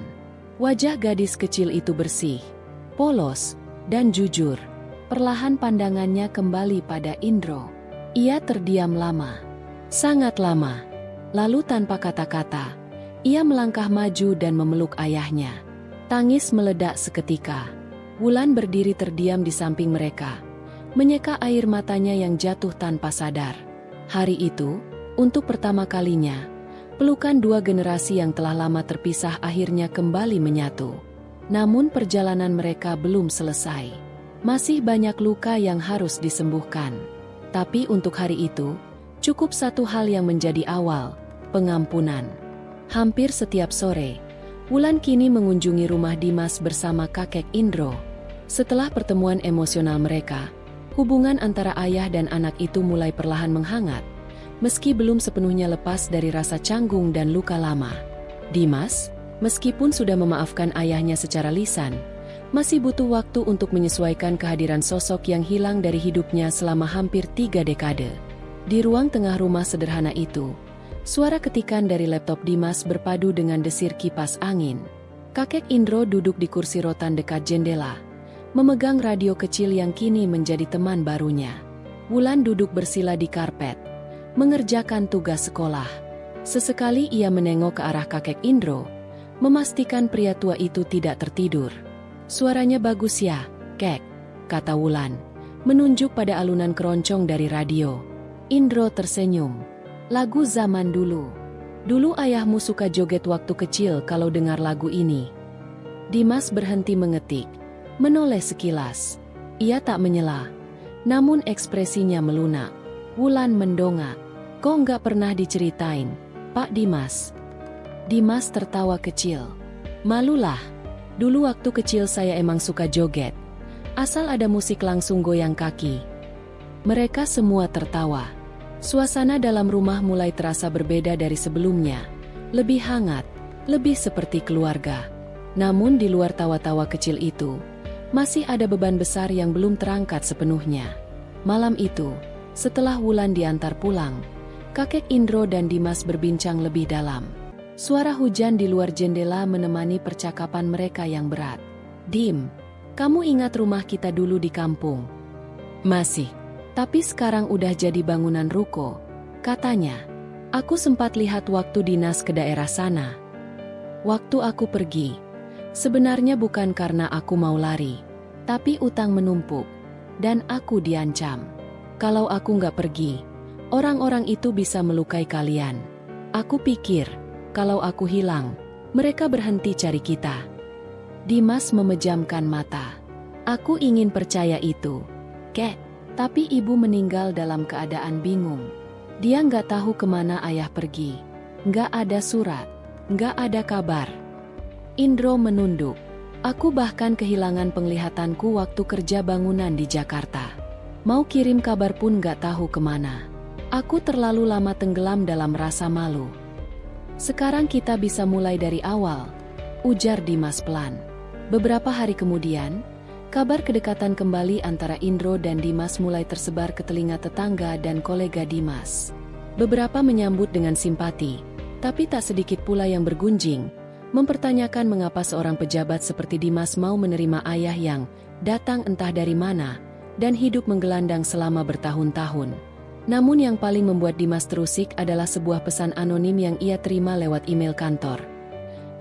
Wajah gadis kecil itu bersih, polos, dan jujur. Perlahan pandangannya kembali pada Indro. Ia terdiam lama. Sangat lama. Lalu tanpa kata-kata, ia melangkah maju dan memeluk ayahnya. Tangis meledak seketika. Wulan berdiri terdiam di samping mereka, menyeka air matanya yang jatuh tanpa sadar. Hari itu, untuk pertama kalinya, pelukan dua generasi yang telah lama terpisah akhirnya kembali menyatu. Namun perjalanan mereka belum selesai. Masih banyak luka yang harus disembuhkan. Tapi untuk hari itu, cukup satu hal yang menjadi awal, pengampunan. Hampir setiap sore, Wulan kini mengunjungi rumah Dimas bersama kakek Indro. Setelah pertemuan emosional mereka, hubungan antara ayah dan anak itu mulai perlahan menghangat, meski belum sepenuhnya lepas dari rasa canggung dan luka lama. Dimas, meskipun sudah memaafkan ayahnya secara lisan, masih butuh waktu untuk menyesuaikan kehadiran sosok yang hilang dari hidupnya selama hampir 3 dekade. Di ruang tengah rumah sederhana itu, suara ketikan dari laptop Dimas berpadu dengan desir kipas angin. Kakek Indro duduk di kursi rotan dekat jendela, memegang radio kecil yang kini menjadi teman barunya. Wulan duduk bersila di karpet, mengerjakan tugas sekolah. Sesekali ia menengok ke arah kakek Indro, memastikan pria tua itu tidak tertidur. "Suaranya bagus ya, Kek," kata Wulan, menunjuk pada alunan keroncong dari radio. Indro tersenyum. "Lagu zaman dulu. Dulu ayahmu suka joget waktu kecil kalau dengar lagu ini." Dimas berhenti mengetik, menoleh sekilas. Ia tak menyela, namun ekspresinya melunak. Wulan mendongak. "Kok nggak pernah diceritain, Pak Dimas?" Dimas tertawa kecil. "Malulah. Dulu waktu kecil saya emang suka joget. Asal ada musik langsung goyang kaki." Mereka semua tertawa. Suasana dalam rumah mulai terasa berbeda dari sebelumnya. Lebih hangat, lebih seperti keluarga. Namun di luar tawa-tawa kecil itu, masih ada beban besar yang belum terangkat sepenuhnya. Malam itu, setelah Wulan diantar pulang, kakek Indro dan Dimas berbincang lebih dalam. Suara hujan di luar jendela menemani percakapan mereka yang berat. "Dim, kamu ingat rumah kita dulu di kampung?" "Masih. Tapi sekarang udah jadi bangunan ruko," katanya. "Aku sempat lihat waktu dinas ke daerah sana. Waktu aku pergi, sebenarnya bukan karena aku mau lari, tapi utang menumpuk, dan aku diancam. Kalau aku nggak pergi, orang-orang itu bisa melukai kalian. Aku pikir, kalau aku hilang, mereka berhenti cari kita." Dimas memejamkan mata. "Aku ingin percaya itu, Kek. Tapi ibu meninggal dalam keadaan bingung. Dia nggak tahu kemana ayah pergi. Nggak ada surat, nggak ada kabar." Indro menunduk. "Aku bahkan kehilangan penglihatanku waktu kerja bangunan di Jakarta. Mau kirim kabar pun nggak tahu kemana. Aku terlalu lama tenggelam dalam rasa malu." "Sekarang kita bisa mulai dari awal," ujar Dimas pelan. Beberapa hari kemudian, kabar kedekatan kembali antara Indro dan Dimas mulai tersebar ke telinga tetangga dan kolega Dimas. Beberapa menyambut dengan simpati, tapi tak sedikit pula yang bergunjing, mempertanyakan mengapa seorang pejabat seperti Dimas mau menerima ayah yang datang entah dari mana dan hidup menggelandang selama bertahun-tahun. Namun yang paling membuat Dimas terusik adalah sebuah pesan anonim yang ia terima lewat email kantor.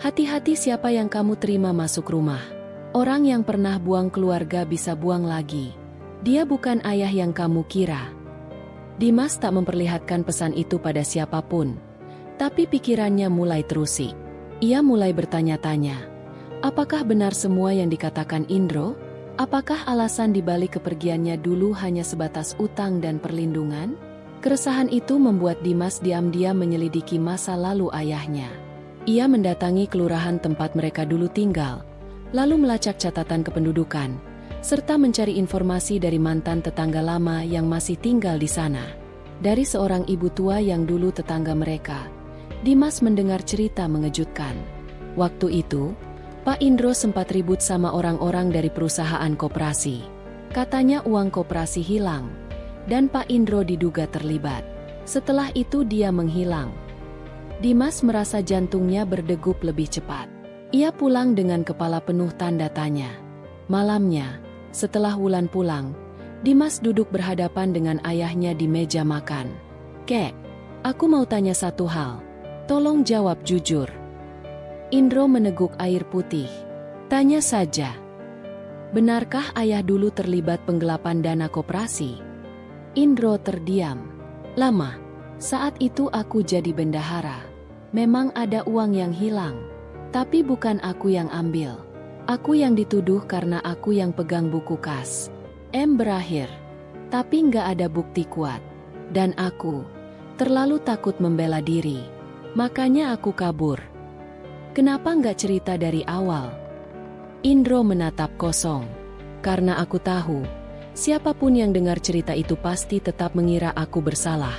"Hati-hati siapa yang kamu terima masuk rumah. Orang yang pernah buang keluarga bisa buang lagi. Dia bukan ayah yang kamu kira." Dimas tak memperlihatkan pesan itu pada siapapun, tapi pikirannya mulai terusik. Ia mulai bertanya-tanya, apakah benar semua yang dikatakan Indro? Apakah alasan dibalik kepergiannya dulu hanya sebatas utang dan perlindungan? Keresahan itu membuat Dimas diam-diam menyelidiki masa lalu ayahnya. Ia mendatangi kelurahan tempat mereka dulu tinggal, lalu melacak catatan kependudukan, serta mencari informasi dari mantan tetangga lama yang masih tinggal di sana. Dari seorang ibu tua yang dulu tetangga mereka, Dimas mendengar cerita mengejutkan. Waktu itu, Pak Indro sempat ribut sama orang-orang dari perusahaan koperasi. Katanya uang koperasi hilang, dan Pak Indro diduga terlibat. Setelah itu dia menghilang. Dimas merasa jantungnya berdegup lebih cepat. Ia pulang dengan kepala penuh tanda tanya. Malamnya, setelah Wulan pulang, Dimas duduk berhadapan dengan ayahnya di meja makan. "Kek, aku mau tanya satu hal. Tolong jawab jujur." Indro meneguk air putih. "Tanya saja." "Benarkah ayah dulu terlibat penggelapan dana koperasi?" Indro terdiam. "Lama. Saat itu aku jadi bendahara. Memang ada uang yang hilang. Tapi bukan aku yang ambil. Aku yang dituduh karena aku yang pegang buku kas." Berakhir. Tapi nggak ada bukti kuat. Dan aku terlalu takut membela diri. Makanya aku kabur. Kenapa nggak cerita dari awal? Indro menatap kosong. Karena aku tahu, siapapun yang dengar cerita itu pasti tetap mengira aku bersalah.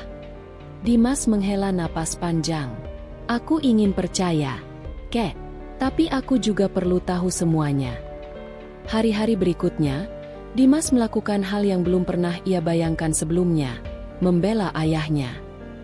Dimas menghela napas panjang. "Aku ingin percaya, Kek. Tapi aku juga perlu tahu semuanya." Hari-hari berikutnya, Dimas melakukan hal yang belum pernah ia bayangkan sebelumnya, membela ayahnya.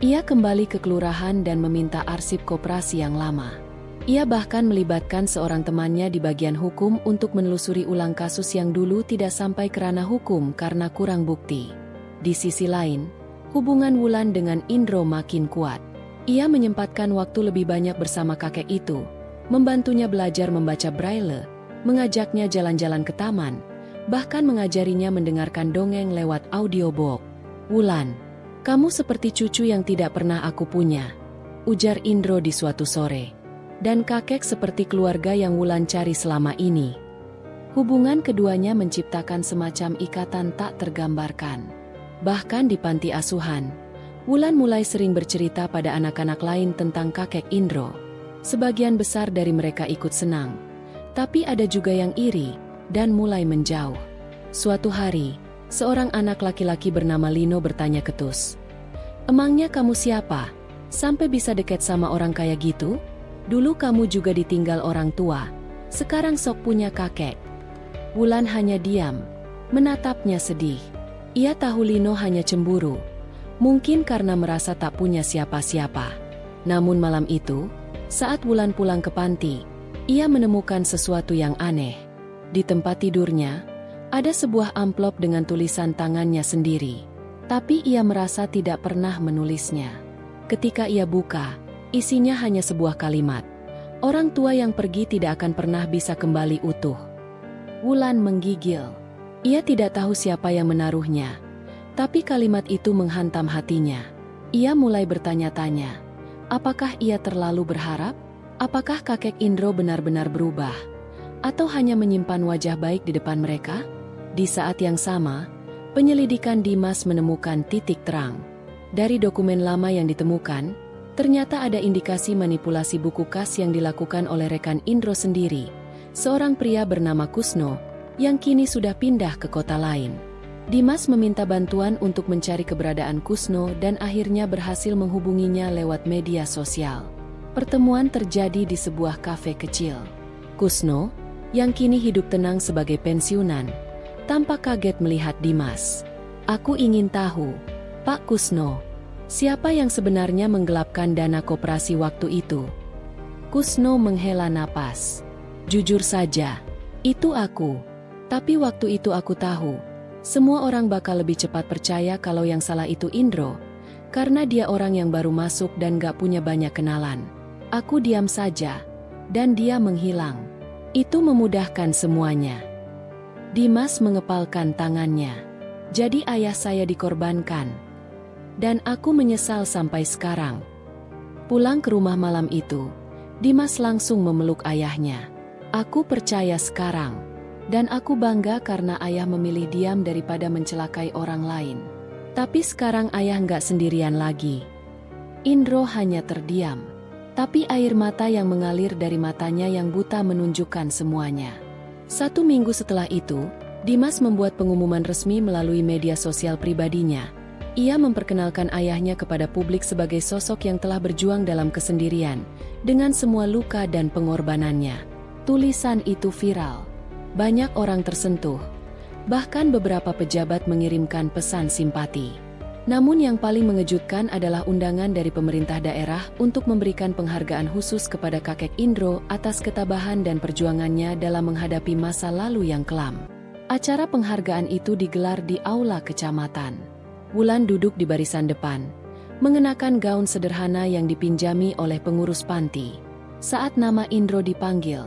Ia kembali ke kelurahan dan meminta arsip koperasi yang lama. Ia bahkan melibatkan seorang temannya di bagian hukum untuk menelusuri ulang kasus yang dulu tidak sampai ke ranah hukum karena kurang bukti. Di sisi lain, Hubungan Wulan dengan Indro makin kuat. Ia menyempatkan waktu lebih banyak bersama kakek itu, membantunya belajar membaca braille, mengajaknya jalan-jalan ke taman, bahkan mengajarinya mendengarkan dongeng lewat audiobook. "Wulan, kamu seperti cucu yang tidak pernah aku punya," ujar Indro di suatu sore. Dan kakek seperti keluarga yang Wulan cari selama ini. Hubungan keduanya menciptakan semacam ikatan tak tergambarkan. Bahkan di panti asuhan, Wulan mulai sering bercerita pada anak-anak lain tentang kakek Indro. Sebagian besar dari mereka ikut senang, tapi ada juga yang iri dan mulai menjauh. Suatu hari, seorang anak laki-laki bernama Lino bertanya ketus, "Emangnya kamu siapa? Sampai bisa deket sama orang kaya gitu? Dulu kamu juga ditinggal orang tua, sekarang sok punya kakek." Wulan hanya diam, menatapnya sedih. Ia tahu Lino hanya cemburu, mungkin karena merasa tak punya siapa-siapa. Namun malam itu, saat Wulan pulang ke panti, ia menemukan sesuatu yang aneh. Di tempat tidurnya, ada sebuah amplop dengan tulisan tangannya sendiri. Tapi ia merasa tidak pernah menulisnya. Ketika ia buka, isinya hanya sebuah kalimat. Orang tua yang pergi tidak akan pernah bisa kembali utuh. Wulan menggigil. Ia tidak tahu siapa yang menaruhnya. Tapi kalimat itu menghantam hatinya. Ia mulai bertanya-tanya, apakah ia terlalu berharap? Apakah kakek Indro benar-benar berubah? Atau hanya menyimpan wajah baik di depan mereka? Di saat yang sama, penyelidikan Dimas menemukan titik terang. Dari dokumen lama yang ditemukan, ternyata ada indikasi manipulasi buku kas yang dilakukan oleh rekan Indro sendiri, seorang pria bernama Kusno, yang kini sudah pindah ke kota lain. Dimas meminta bantuan untuk mencari keberadaan Kusno dan akhirnya berhasil menghubunginya lewat media sosial. Pertemuan terjadi di sebuah kafe kecil. Kusno, yang kini hidup tenang sebagai pensiunan, tampak kaget melihat Dimas. "Aku ingin tahu, Pak Kusno, siapa yang sebenarnya menggelapkan dana koperasi waktu itu?" Kusno menghela napas. "Jujur saja, itu aku. Tapi waktu itu aku tahu, semua orang bakal lebih cepat percaya kalau yang salah itu Indro, karena dia orang yang baru masuk dan gak punya banyak kenalan. Aku diam saja, dan dia menghilang. Itu memudahkan semuanya." Dimas mengepalkan tangannya. "Jadi ayah saya dikorbankan. Dan aku menyesal sampai sekarang." Pulang ke rumah malam itu, Dimas langsung memeluk ayahnya. "Aku percaya sekarang. Dan aku bangga karena ayah memilih diam daripada mencelakai orang lain. Tapi sekarang ayah nggak sendirian lagi." Indro hanya terdiam. Tapi air mata yang mengalir dari matanya yang buta menunjukkan semuanya. 1 minggu setelah itu, Dimas membuat pengumuman resmi melalui media sosial pribadinya. Ia memperkenalkan ayahnya kepada publik sebagai sosok yang telah berjuang dalam kesendirian, dengan semua luka dan pengorbanannya. Tulisan itu viral. Banyak orang tersentuh. Bahkan beberapa pejabat mengirimkan pesan simpati. Namun yang paling mengejutkan adalah undangan dari pemerintah daerah untuk memberikan penghargaan khusus kepada kakek Indro atas ketabahan dan perjuangannya dalam menghadapi masa lalu yang kelam. Acara penghargaan itu digelar di aula kecamatan. Wulan duduk di barisan depan, mengenakan gaun sederhana yang dipinjami oleh pengurus panti. Saat nama Indro dipanggil,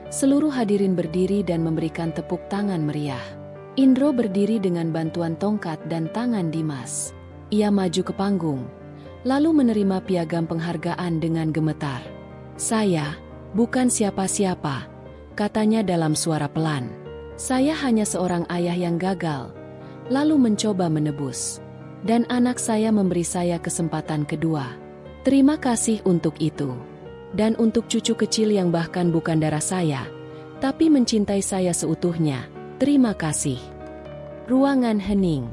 seluruh hadirin berdiri dan memberikan tepuk tangan meriah. Indro berdiri dengan bantuan tongkat dan tangan Dimas. Ia maju ke panggung, lalu menerima piagam penghargaan dengan gemetar. "Saya bukan siapa-siapa," katanya dalam suara pelan. "Saya hanya seorang ayah yang gagal, lalu mencoba menebus. Dan anak saya memberi saya kesempatan kedua. Terima kasih untuk itu. Dan untuk cucu kecil yang bahkan bukan darah saya, tapi mencintai saya seutuhnya, terima kasih." Ruangan hening.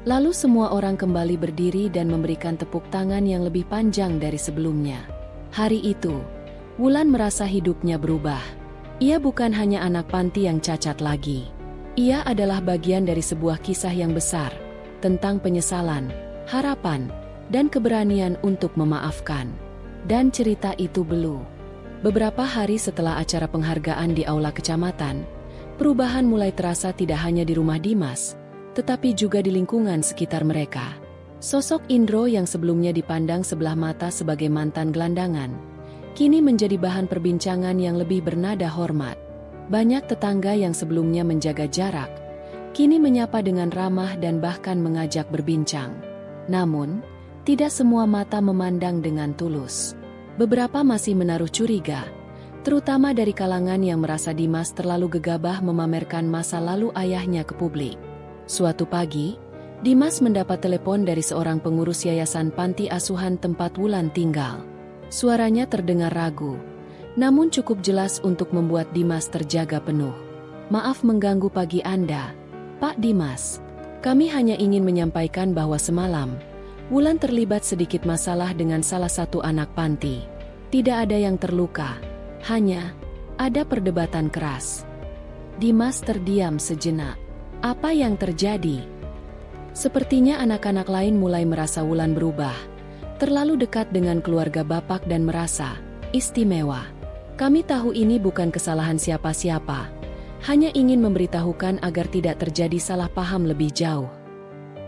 Lalu semua orang kembali berdiri dan memberikan tepuk tangan yang lebih panjang dari sebelumnya. Hari itu, Wulan merasa hidupnya berubah. Ia bukan hanya anak panti yang cacat lagi. Ia adalah bagian dari sebuah kisah yang besar, tentang penyesalan, harapan, dan keberanian untuk memaafkan. Dan cerita itu belum. Beberapa hari setelah acara penghargaan di aula kecamatan, perubahan mulai terasa tidak hanya di rumah Dimas, tetapi juga di lingkungan sekitar mereka. Sosok Indro yang sebelumnya dipandang sebelah mata sebagai mantan gelandangan, kini menjadi bahan perbincangan yang lebih bernada hormat. Banyak tetangga yang sebelumnya menjaga jarak, kini menyapa dengan ramah dan bahkan mengajak berbincang. Namun, tidak semua mata memandang dengan tulus. Beberapa masih menaruh curiga, terutama dari kalangan yang merasa Dimas terlalu gegabah memamerkan masa lalu ayahnya ke publik. Suatu pagi, Dimas mendapat telepon dari seorang pengurus yayasan panti asuhan tempat Wulan tinggal. Suaranya terdengar ragu, namun cukup jelas untuk membuat Dimas terjaga penuh. "Maaf mengganggu pagi Anda, Pak Dimas. Kami hanya ingin menyampaikan bahwa semalam, Wulan terlibat sedikit masalah dengan salah satu anak panti. Tidak ada yang terluka, hanya ada perdebatan keras." Dimas terdiam sejenak. Apa yang terjadi? Sepertinya anak-anak lain mulai merasa Wulan berubah, terlalu dekat dengan keluarga Bapak dan merasa istimewa. "Kami tahu ini bukan kesalahan siapa-siapa, hanya ingin memberitahukan agar tidak terjadi salah paham lebih jauh."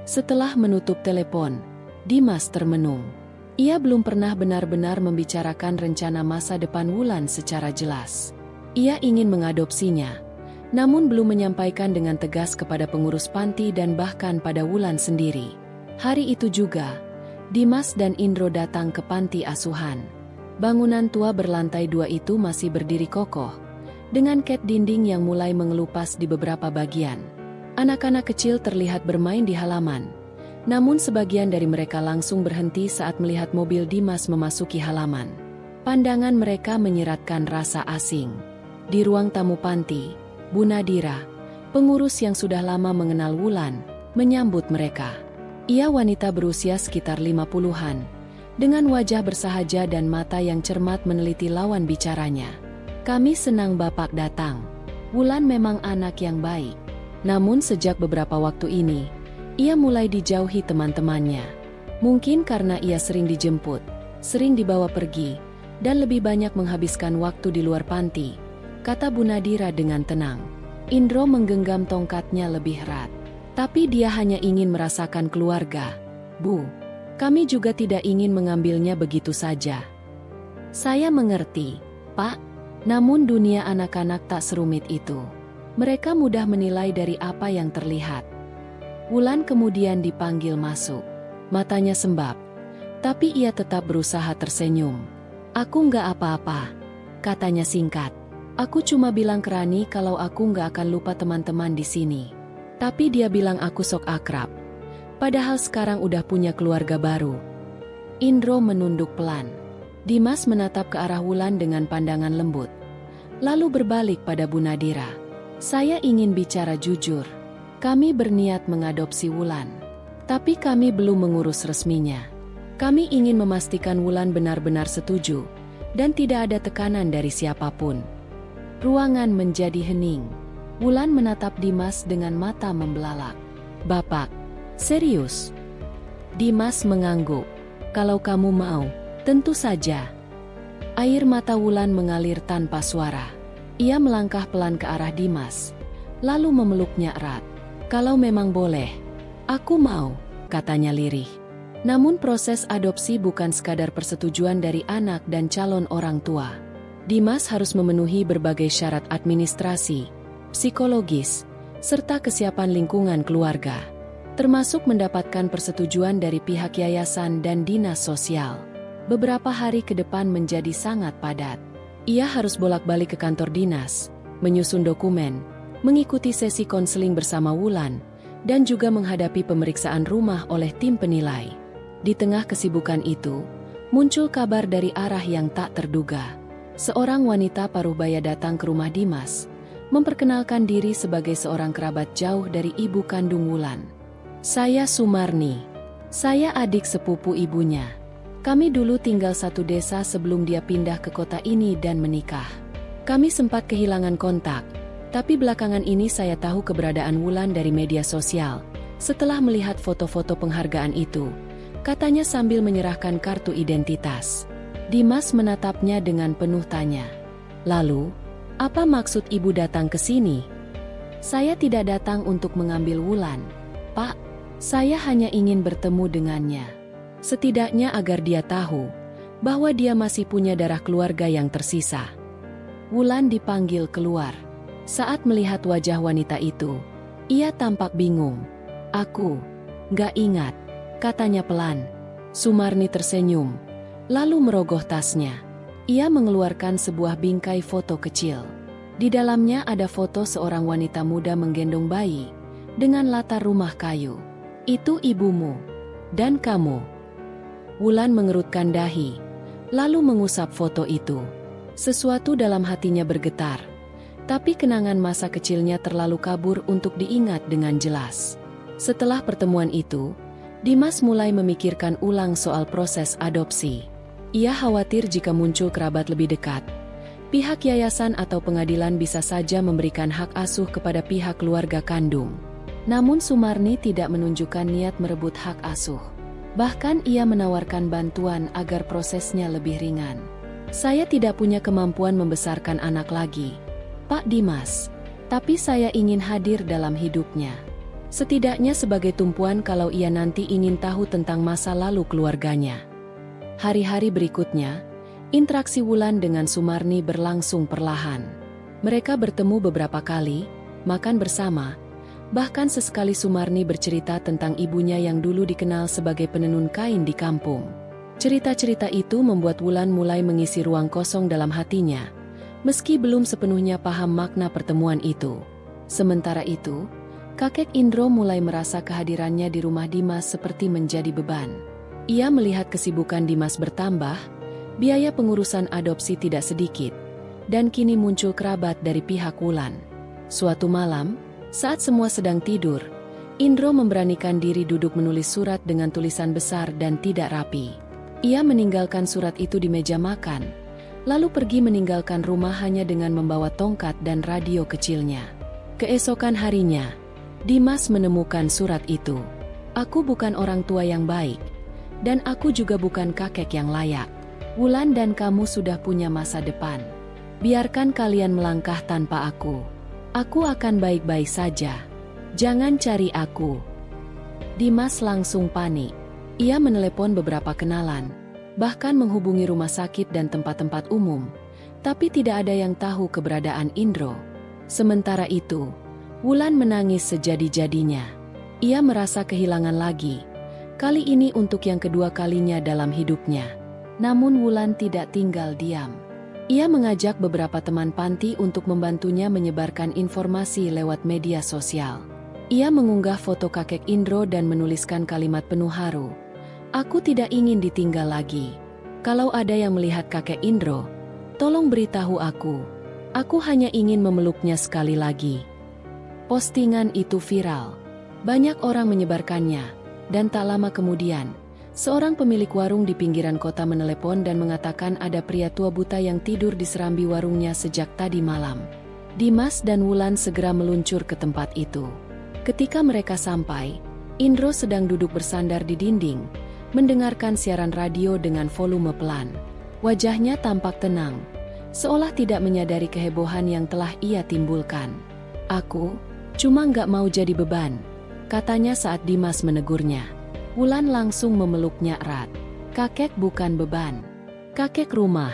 Setelah menutup telepon, Dimas termenung. Ia belum pernah benar-benar membicarakan rencana masa depan Wulan secara jelas. Ia ingin mengadopsinya, namun belum menyampaikan dengan tegas kepada pengurus panti dan bahkan pada Wulan sendiri. Hari itu juga, Dimas dan Indro datang ke panti asuhan. Bangunan tua berlantai 2 itu masih berdiri kokoh, dengan cat dinding yang mulai mengelupas di beberapa bagian. Anak-anak kecil terlihat bermain di halaman, namun sebagian dari mereka langsung berhenti saat melihat mobil Dimas memasuki halaman. Pandangan mereka menyeratkan rasa asing. Di ruang tamu panti, Bu Nadira, pengurus yang sudah lama mengenal Wulan, menyambut mereka. Ia wanita berusia sekitar 50-an, dengan wajah bersahaja dan mata yang cermat meneliti lawan bicaranya. "Kami senang Bapak datang. Wulan memang anak yang baik. Namun sejak beberapa waktu ini, ia mulai dijauhi teman-temannya. Mungkin karena ia sering dijemput, sering dibawa pergi, dan lebih banyak menghabiskan waktu di luar panti," kata Bu Nadira dengan tenang. Indro menggenggam tongkatnya lebih erat. "Tapi dia hanya ingin merasakan keluarga, Bu. Kami juga tidak ingin mengambilnya begitu saja." "Saya mengerti, Pak. Namun dunia anak-anak tak serumit itu. Mereka mudah menilai dari apa yang terlihat." Wulan kemudian dipanggil masuk. Matanya sembab, tapi ia tetap berusaha tersenyum. "Aku nggak apa-apa," katanya singkat. "Aku cuma bilang ke Rani kalau aku nggak akan lupa teman-teman di sini. Tapi dia bilang aku sok akrab. Padahal sekarang udah punya keluarga baru." Indro menunduk pelan. Dimas menatap ke arah Wulan dengan pandangan lembut. Lalu berbalik pada Bu Nadira. "Saya ingin bicara jujur. Kami berniat mengadopsi Wulan. Tapi kami belum mengurus resminya. Kami ingin memastikan Wulan benar-benar setuju, dan tidak ada tekanan dari siapapun." Ruangan menjadi hening. Wulan menatap Dimas dengan mata membelalak. "Bapak, serius?" Dimas mengangguk. "Kalau kamu mau, tentu saja." Air mata Wulan mengalir tanpa suara. Ia melangkah pelan ke arah Dimas, lalu memeluknya erat. "Kalau memang boleh, aku mau," katanya lirih. Namun proses adopsi bukan sekadar persetujuan dari anak dan calon orang tua. Dimas harus memenuhi berbagai syarat administrasi, psikologis, serta kesiapan lingkungan keluarga, termasuk mendapatkan persetujuan dari pihak yayasan dan dinas sosial. Beberapa hari ke depan menjadi sangat padat. Ia harus bolak-balik ke kantor dinas, menyusun dokumen, mengikuti sesi konseling bersama Wulan, dan juga menghadapi pemeriksaan rumah oleh tim penilai. Di tengah kesibukan itu, muncul kabar dari arah yang tak terduga. Seorang wanita paruh-baya datang ke rumah Dimas, memperkenalkan diri sebagai seorang kerabat jauh dari ibu kandung Wulan. "Saya Sumarni. Saya adik sepupu ibunya. Kami dulu tinggal satu desa sebelum dia pindah ke kota ini dan menikah. Kami sempat kehilangan kontak, tapi belakangan ini saya tahu keberadaan Wulan dari media sosial, setelah melihat foto-foto penghargaan itu," katanya sambil menyerahkan kartu identitas. Dimas menatapnya dengan penuh tanya. "Lalu, apa maksud ibu datang ke sini?" "Saya tidak datang untuk mengambil Wulan, Pak. Saya hanya ingin bertemu dengannya. Setidaknya agar dia tahu bahwa dia masih punya darah keluarga yang tersisa. Wulan dipanggil keluar. Saat melihat wajah wanita itu, ia tampak bingung. Aku nggak ingat, katanya pelan. Sumarni tersenyum, lalu merogoh tasnya. Ia mengeluarkan sebuah bingkai foto kecil. Di dalamnya ada foto seorang wanita muda menggendong bayi, dengan latar rumah kayu. Itu ibumu. Dan kamu. Wulan mengerutkan dahi, lalu mengusap foto itu. Sesuatu dalam hatinya bergetar. Tapi kenangan masa kecilnya terlalu kabur untuk diingat dengan jelas. Setelah pertemuan itu, Dimas mulai memikirkan ulang soal proses adopsi. Ia khawatir jika muncul kerabat lebih dekat, pihak yayasan atau pengadilan bisa saja memberikan hak asuh kepada pihak keluarga kandung. Namun Sumarni tidak menunjukkan niat merebut hak asuh. Bahkan ia menawarkan bantuan agar prosesnya lebih ringan. Saya tidak punya kemampuan membesarkan anak lagi, Pak Dimas. Tapi saya ingin hadir dalam hidupnya. Setidaknya sebagai tumpuan kalau ia nanti ingin tahu tentang masa lalu keluarganya. Hari-hari berikutnya, interaksi Wulan dengan Sumarni berlangsung perlahan. Mereka bertemu beberapa kali, makan bersama. Bahkan sesekali Sumarni bercerita tentang ibunya yang dulu dikenal sebagai penenun kain di kampung. Cerita-cerita itu membuat Wulan mulai mengisi ruang kosong dalam hatinya, meski belum sepenuhnya paham makna pertemuan itu. Sementara itu, kakek Indro mulai merasa kehadirannya di rumah Dimas seperti menjadi beban. Ia melihat kesibukan Dimas bertambah, biaya pengurusan adopsi tidak sedikit, dan kini muncul kerabat dari pihak Wulan. Suatu malam, saat semua sedang tidur, Indro memberanikan diri duduk menulis surat dengan tulisan besar dan tidak rapi. Ia meninggalkan surat itu di meja makan, lalu pergi meninggalkan rumah hanya dengan membawa tongkat dan radio kecilnya. Keesokan harinya, Dimas menemukan surat itu. Aku bukan orang tua yang baik, dan aku juga bukan kakek yang layak. Wulan dan kamu sudah punya masa depan. Biarkan kalian melangkah tanpa aku. Aku akan baik-baik saja. Jangan cari aku. Dimas langsung panik. Ia menelepon beberapa kenalan, bahkan menghubungi rumah sakit dan tempat-tempat umum, tapi tidak ada yang tahu keberadaan Indro. Sementara itu, Wulan menangis sejadi-jadinya. Ia merasa kehilangan lagi, kali ini untuk yang kedua kalinya dalam hidupnya. Namun Wulan tidak tinggal diam. Ia mengajak beberapa teman panti untuk membantunya menyebarkan informasi lewat media sosial. Ia mengunggah foto kakek Indro dan menuliskan kalimat penuh haru. Aku tidak ingin ditinggal lagi. Kalau ada yang melihat kakek Indro, tolong beritahu aku. Aku hanya ingin memeluknya sekali lagi. Postingan itu viral. Banyak orang menyebarkannya, dan tak lama kemudian, seorang pemilik warung di pinggiran kota menelepon dan mengatakan ada pria tua buta yang tidur di serambi warungnya sejak tadi malam. Dimas dan Wulan segera meluncur ke tempat itu. Ketika mereka sampai, Indro sedang duduk bersandar di dinding, mendengarkan siaran radio dengan volume pelan. Wajahnya tampak tenang, seolah tidak menyadari kehebohan yang telah ia timbulkan. Aku cuma nggak mau jadi beban, katanya saat Dimas menegurnya. Wulan langsung memeluknya erat. Kakek bukan beban. Kakek rumah.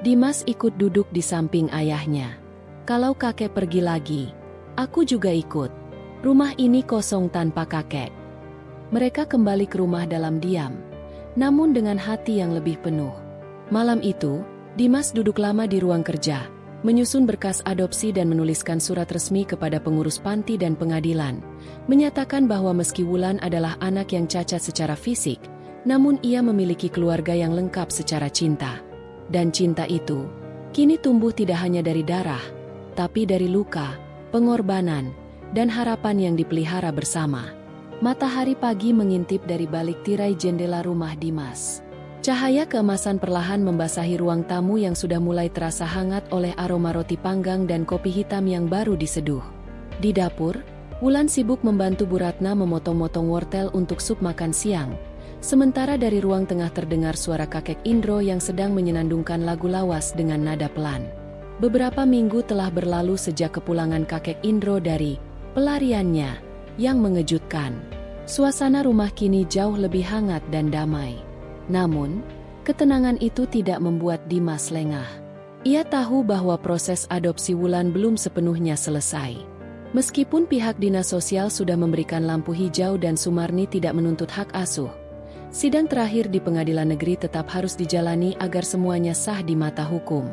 Dimas ikut duduk di samping ayahnya. Kalau kakek pergi lagi, aku juga ikut. Rumah ini kosong tanpa kakek. Mereka kembali ke rumah dalam diam, namun dengan hati yang lebih penuh. Malam itu, Dimas duduk lama di ruang kerja, menyusun berkas adopsi dan menuliskan surat resmi kepada pengurus panti dan pengadilan, menyatakan bahwa meski Wulan adalah anak yang cacat secara fisik, namun ia memiliki keluarga yang lengkap secara cinta. Dan cinta itu, kini tumbuh tidak hanya dari darah, tapi dari luka, pengorbanan, dan harapan yang dipelihara bersama. Matahari pagi mengintip dari balik tirai jendela rumah Dimas. Cahaya keemasan perlahan membasahi ruang tamu yang sudah mulai terasa hangat oleh aroma roti panggang dan kopi hitam yang baru diseduh. Di dapur, Wulan sibuk membantu Bu Ratna memotong-motong wortel untuk sup makan siang. Sementara dari ruang tengah terdengar suara kakek Indro yang sedang menyenandungkan lagu lawas dengan nada pelan. Beberapa minggu telah berlalu sejak kepulangan kakek Indro dari pelariannya yang mengejutkan. Suasana rumah kini jauh lebih hangat dan damai. Namun, ketenangan itu tidak membuat Dimas lengah. Ia tahu bahwa proses adopsi Wulan belum sepenuhnya selesai. Meskipun pihak dinas sosial sudah memberikan lampu hijau dan Sumarni tidak menuntut hak asuh, sidang terakhir di pengadilan negeri tetap harus dijalani agar semuanya sah di mata hukum.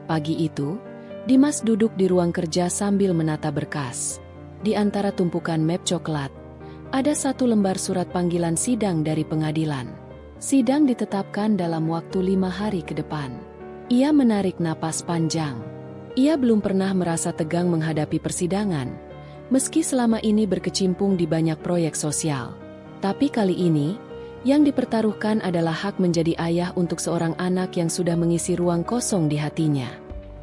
Pagi itu, Dimas duduk di ruang kerja sambil menata berkas. Di antara tumpukan map coklat, ada satu lembar surat panggilan sidang dari pengadilan. Sidang ditetapkan dalam waktu 5 hari ke depan. Ia menarik napas panjang. Ia belum pernah merasa tegang menghadapi persidangan, meski selama ini berkecimpung di banyak proyek sosial. Tapi kali ini, yang dipertaruhkan adalah hak menjadi ayah untuk seorang anak yang sudah mengisi ruang kosong di hatinya.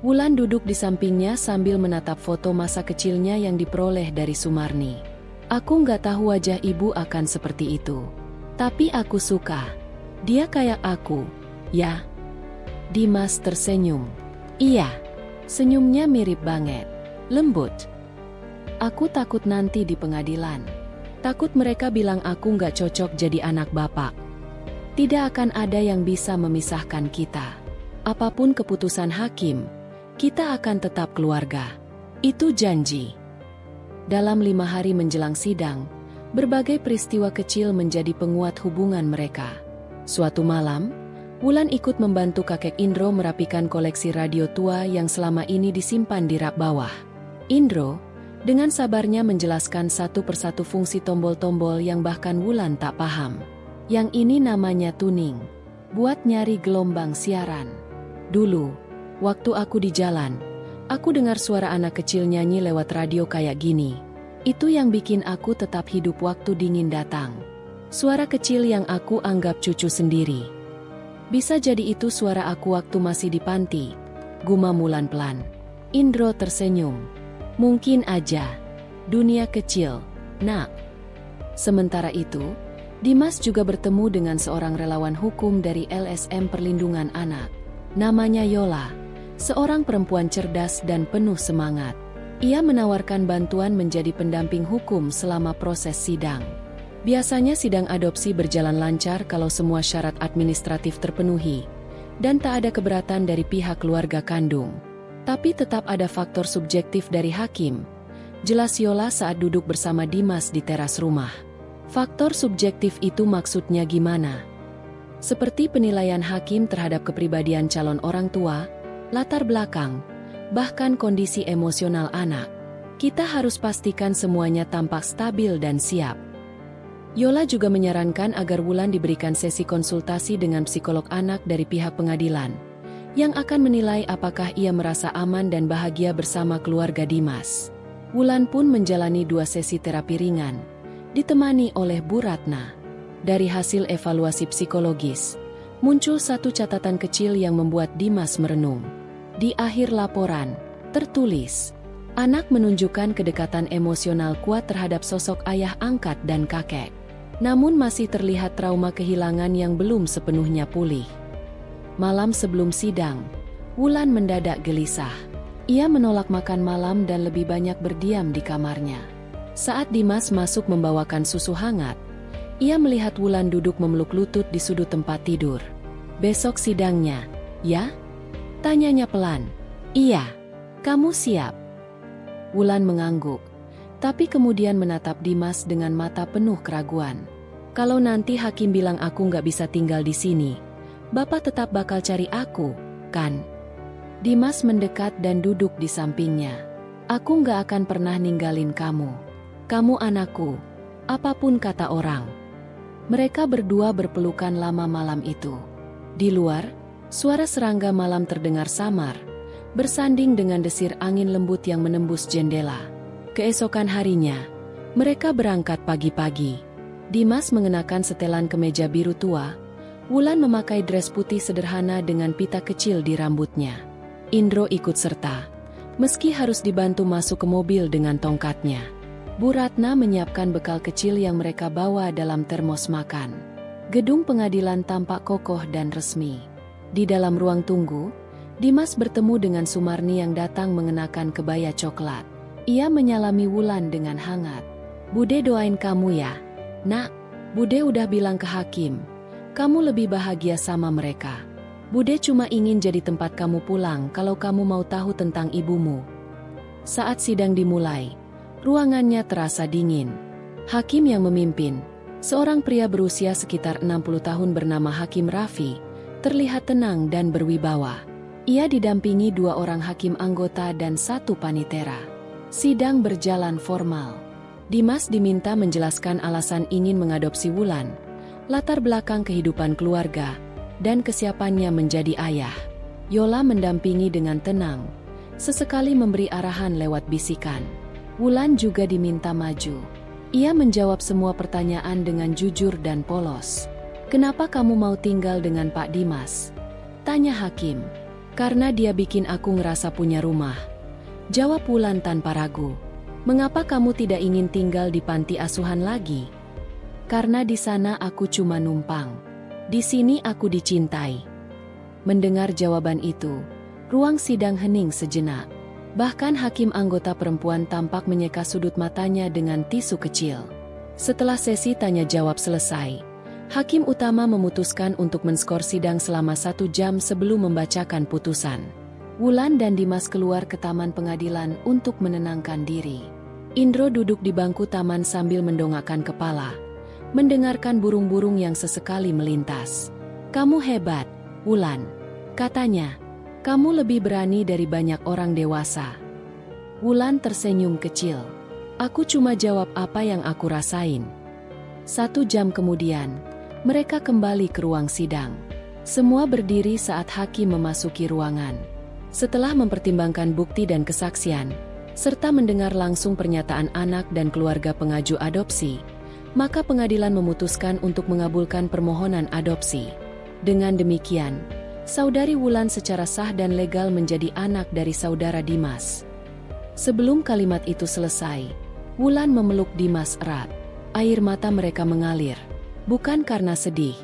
Wulan duduk di sampingnya sambil menatap foto masa kecilnya yang diperoleh dari Sumarni. Aku nggak tahu wajah ibu akan seperti itu. Tapi aku suka. Dia kayak aku, ya. Dimas tersenyum. Iya, senyumnya mirip banget. Lembut. Aku takut nanti di pengadilan. Takut mereka bilang aku nggak cocok jadi anak bapak. Tidak akan ada yang bisa memisahkan kita. Apapun keputusan hakim, kita akan tetap keluarga. Itu janji. Dalam 5 hari menjelang sidang, berbagai peristiwa kecil menjadi penguat hubungan mereka. Suatu malam, Wulan ikut membantu kakek Indro merapikan koleksi radio tua yang selama ini disimpan di rak bawah. Indro, dengan sabarnya menjelaskan satu persatu fungsi tombol-tombol yang bahkan Wulan tak paham. Yang ini namanya tuning, buat nyari gelombang siaran. Dulu, waktu aku di jalan, aku dengar suara anak kecil nyanyi lewat radio kayak gini. Itu yang bikin aku tetap hidup waktu dingin datang. Suara kecil yang aku anggap cucu sendiri. Bisa jadi itu suara aku waktu masih di panti, gumam Wulan pelan. Indro tersenyum. Mungkin aja. Dunia kecil, nak. Sementara itu, Dimas juga bertemu dengan seorang relawan hukum dari LSM Perlindungan Anak. Namanya Yola. Seorang perempuan cerdas dan penuh semangat. Ia menawarkan bantuan menjadi pendamping hukum selama proses sidang. Biasanya sidang adopsi berjalan lancar kalau semua syarat administratif terpenuhi, dan tak ada keberatan dari pihak keluarga kandung. Tapi tetap ada faktor subjektif dari hakim. Jelas Yola saat duduk bersama Dimas di teras rumah. Faktor subjektif itu maksudnya gimana? Seperti penilaian hakim terhadap kepribadian calon orang tua, latar belakang, bahkan kondisi emosional anak. Kita harus pastikan semuanya tampak stabil dan siap. Yola juga menyarankan agar Wulan diberikan sesi konsultasi dengan psikolog anak dari pihak pengadilan, yang akan menilai apakah ia merasa aman dan bahagia bersama keluarga Dimas. Wulan pun menjalani 2 sesi terapi ringan, ditemani oleh Bu Ratna. Dari hasil evaluasi psikologis, muncul satu catatan kecil yang membuat Dimas merenung. Di akhir laporan, tertulis, anak menunjukkan kedekatan emosional kuat terhadap sosok ayah angkat dan kakek. Namun masih terlihat trauma kehilangan yang belum sepenuhnya pulih. Malam sebelum sidang, Wulan mendadak gelisah. Ia menolak makan malam dan lebih banyak berdiam di kamarnya. Saat Dimas masuk membawakan susu hangat, ia melihat Wulan duduk memeluk lutut di sudut tempat tidur. Besok sidangnya, ya? Tanyanya pelan. Iya, kamu siap? Wulan mengangguk, tapi kemudian menatap Dimas dengan mata penuh keraguan. Kalau nanti hakim bilang aku nggak bisa tinggal di sini, Bapak tetap bakal cari aku, kan? Dimas mendekat dan duduk di sampingnya. Aku nggak akan pernah ninggalin kamu. Kamu anakku, apapun kata orang. Mereka berdua berpelukan lama malam itu. Di luar, suara serangga malam terdengar samar, bersanding dengan desir angin lembut yang menembus jendela. Keesokan harinya, mereka berangkat pagi-pagi. Dimas mengenakan setelan kemeja biru tua, Wulan memakai dres putih sederhana dengan pita kecil di rambutnya. Indro ikut serta, meski harus dibantu masuk ke mobil dengan tongkatnya. Bu Ratna menyiapkan bekal kecil yang mereka bawa dalam termos makan. Gedung pengadilan tampak kokoh dan resmi. Di dalam ruang tunggu, Dimas bertemu dengan Sumarni yang datang mengenakan kebaya coklat. Ia menyalami Wulan dengan hangat. Bude doain kamu ya. Nak, Bude udah bilang ke Hakim, kamu lebih bahagia sama mereka. Bude cuma ingin jadi tempat kamu pulang kalau kamu mau tahu tentang ibumu. Saat sidang dimulai, ruangannya terasa dingin. Hakim yang memimpin, seorang pria berusia sekitar 60 tahun bernama Hakim Raffi, terlihat tenang dan berwibawa. Ia didampingi 2 orang hakim anggota dan 1 panitera. Sidang berjalan formal. Dimas diminta menjelaskan alasan ingin mengadopsi Wulan, latar belakang kehidupan keluarga, dan kesiapannya menjadi ayah. Yola mendampingi dengan tenang, sesekali memberi arahan lewat bisikan. Wulan juga diminta maju. Ia menjawab semua pertanyaan dengan jujur dan polos. "Kenapa kamu mau tinggal dengan Pak Dimas?" tanya Hakim. "Karena dia bikin aku ngerasa punya rumah," jawab Wulan tanpa ragu. "Mengapa kamu tidak ingin tinggal di panti asuhan lagi?" "Karena di sana aku cuma numpang. Di sini aku dicintai." Mendengar jawaban itu, ruang sidang hening sejenak. Bahkan hakim anggota perempuan tampak menyeka sudut matanya dengan tisu kecil. Setelah sesi tanya jawab selesai, hakim utama memutuskan untuk menskor sidang selama 1 jam sebelum membacakan putusan. Wulan dan Dimas keluar ke taman pengadilan untuk menenangkan diri. Indro duduk di bangku taman sambil mendongakkan kepala, mendengarkan burung-burung yang sesekali melintas. "Kamu hebat, Wulan," katanya. "Kamu lebih berani dari banyak orang dewasa." Wulan tersenyum kecil. "Aku cuma jawab apa yang aku rasain." 1 jam kemudian, mereka kembali ke ruang sidang. Semua berdiri saat hakim memasuki ruangan. Setelah mempertimbangkan bukti dan kesaksian, serta mendengar langsung pernyataan anak dan keluarga pengaju adopsi, maka pengadilan memutuskan untuk mengabulkan permohonan adopsi. Dengan demikian, saudari Wulan secara sah dan legal menjadi anak dari saudara Dimas. Sebelum kalimat itu selesai, Wulan memeluk Dimas erat. Air mata mereka mengalir, bukan karena sedih,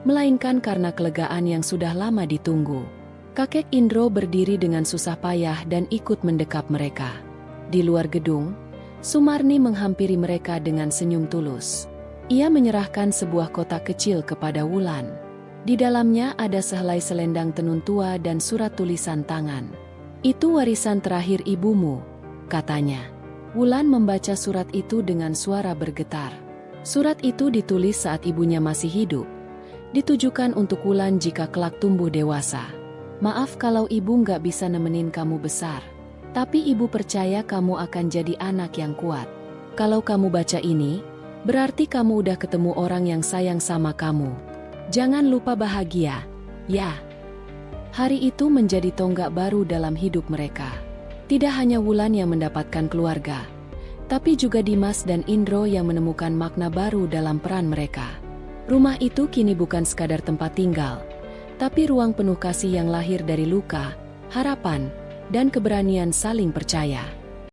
melainkan karena kelegaan yang sudah lama ditunggu. Kakek Indro berdiri dengan susah payah dan ikut mendekap mereka. Di luar gedung, Sumarni menghampiri mereka dengan senyum tulus. Ia menyerahkan sebuah kotak kecil kepada Wulan. Di dalamnya ada sehelai selendang tenun tua dan surat tulisan tangan. "Itu warisan terakhir ibumu," katanya. Wulan membaca surat itu dengan suara bergetar. Surat itu ditulis saat ibunya masih hidup. Ditujukan untuk Wulan jika kelak tumbuh dewasa. "Maaf kalau ibu nggak bisa nemenin kamu besar. Tapi ibu percaya kamu akan jadi anak yang kuat. Kalau kamu baca ini, berarti kamu udah ketemu orang yang sayang sama kamu. Jangan lupa bahagia, ya." Hari itu menjadi tonggak baru dalam hidup mereka. Tidak hanya Wulan yang mendapatkan keluarga, tapi juga Dimas dan Indro yang menemukan makna baru dalam peran mereka. Rumah itu kini bukan sekadar tempat tinggal, tapi ruang penuh kasih yang lahir dari luka, harapan, dan keberanian saling percaya.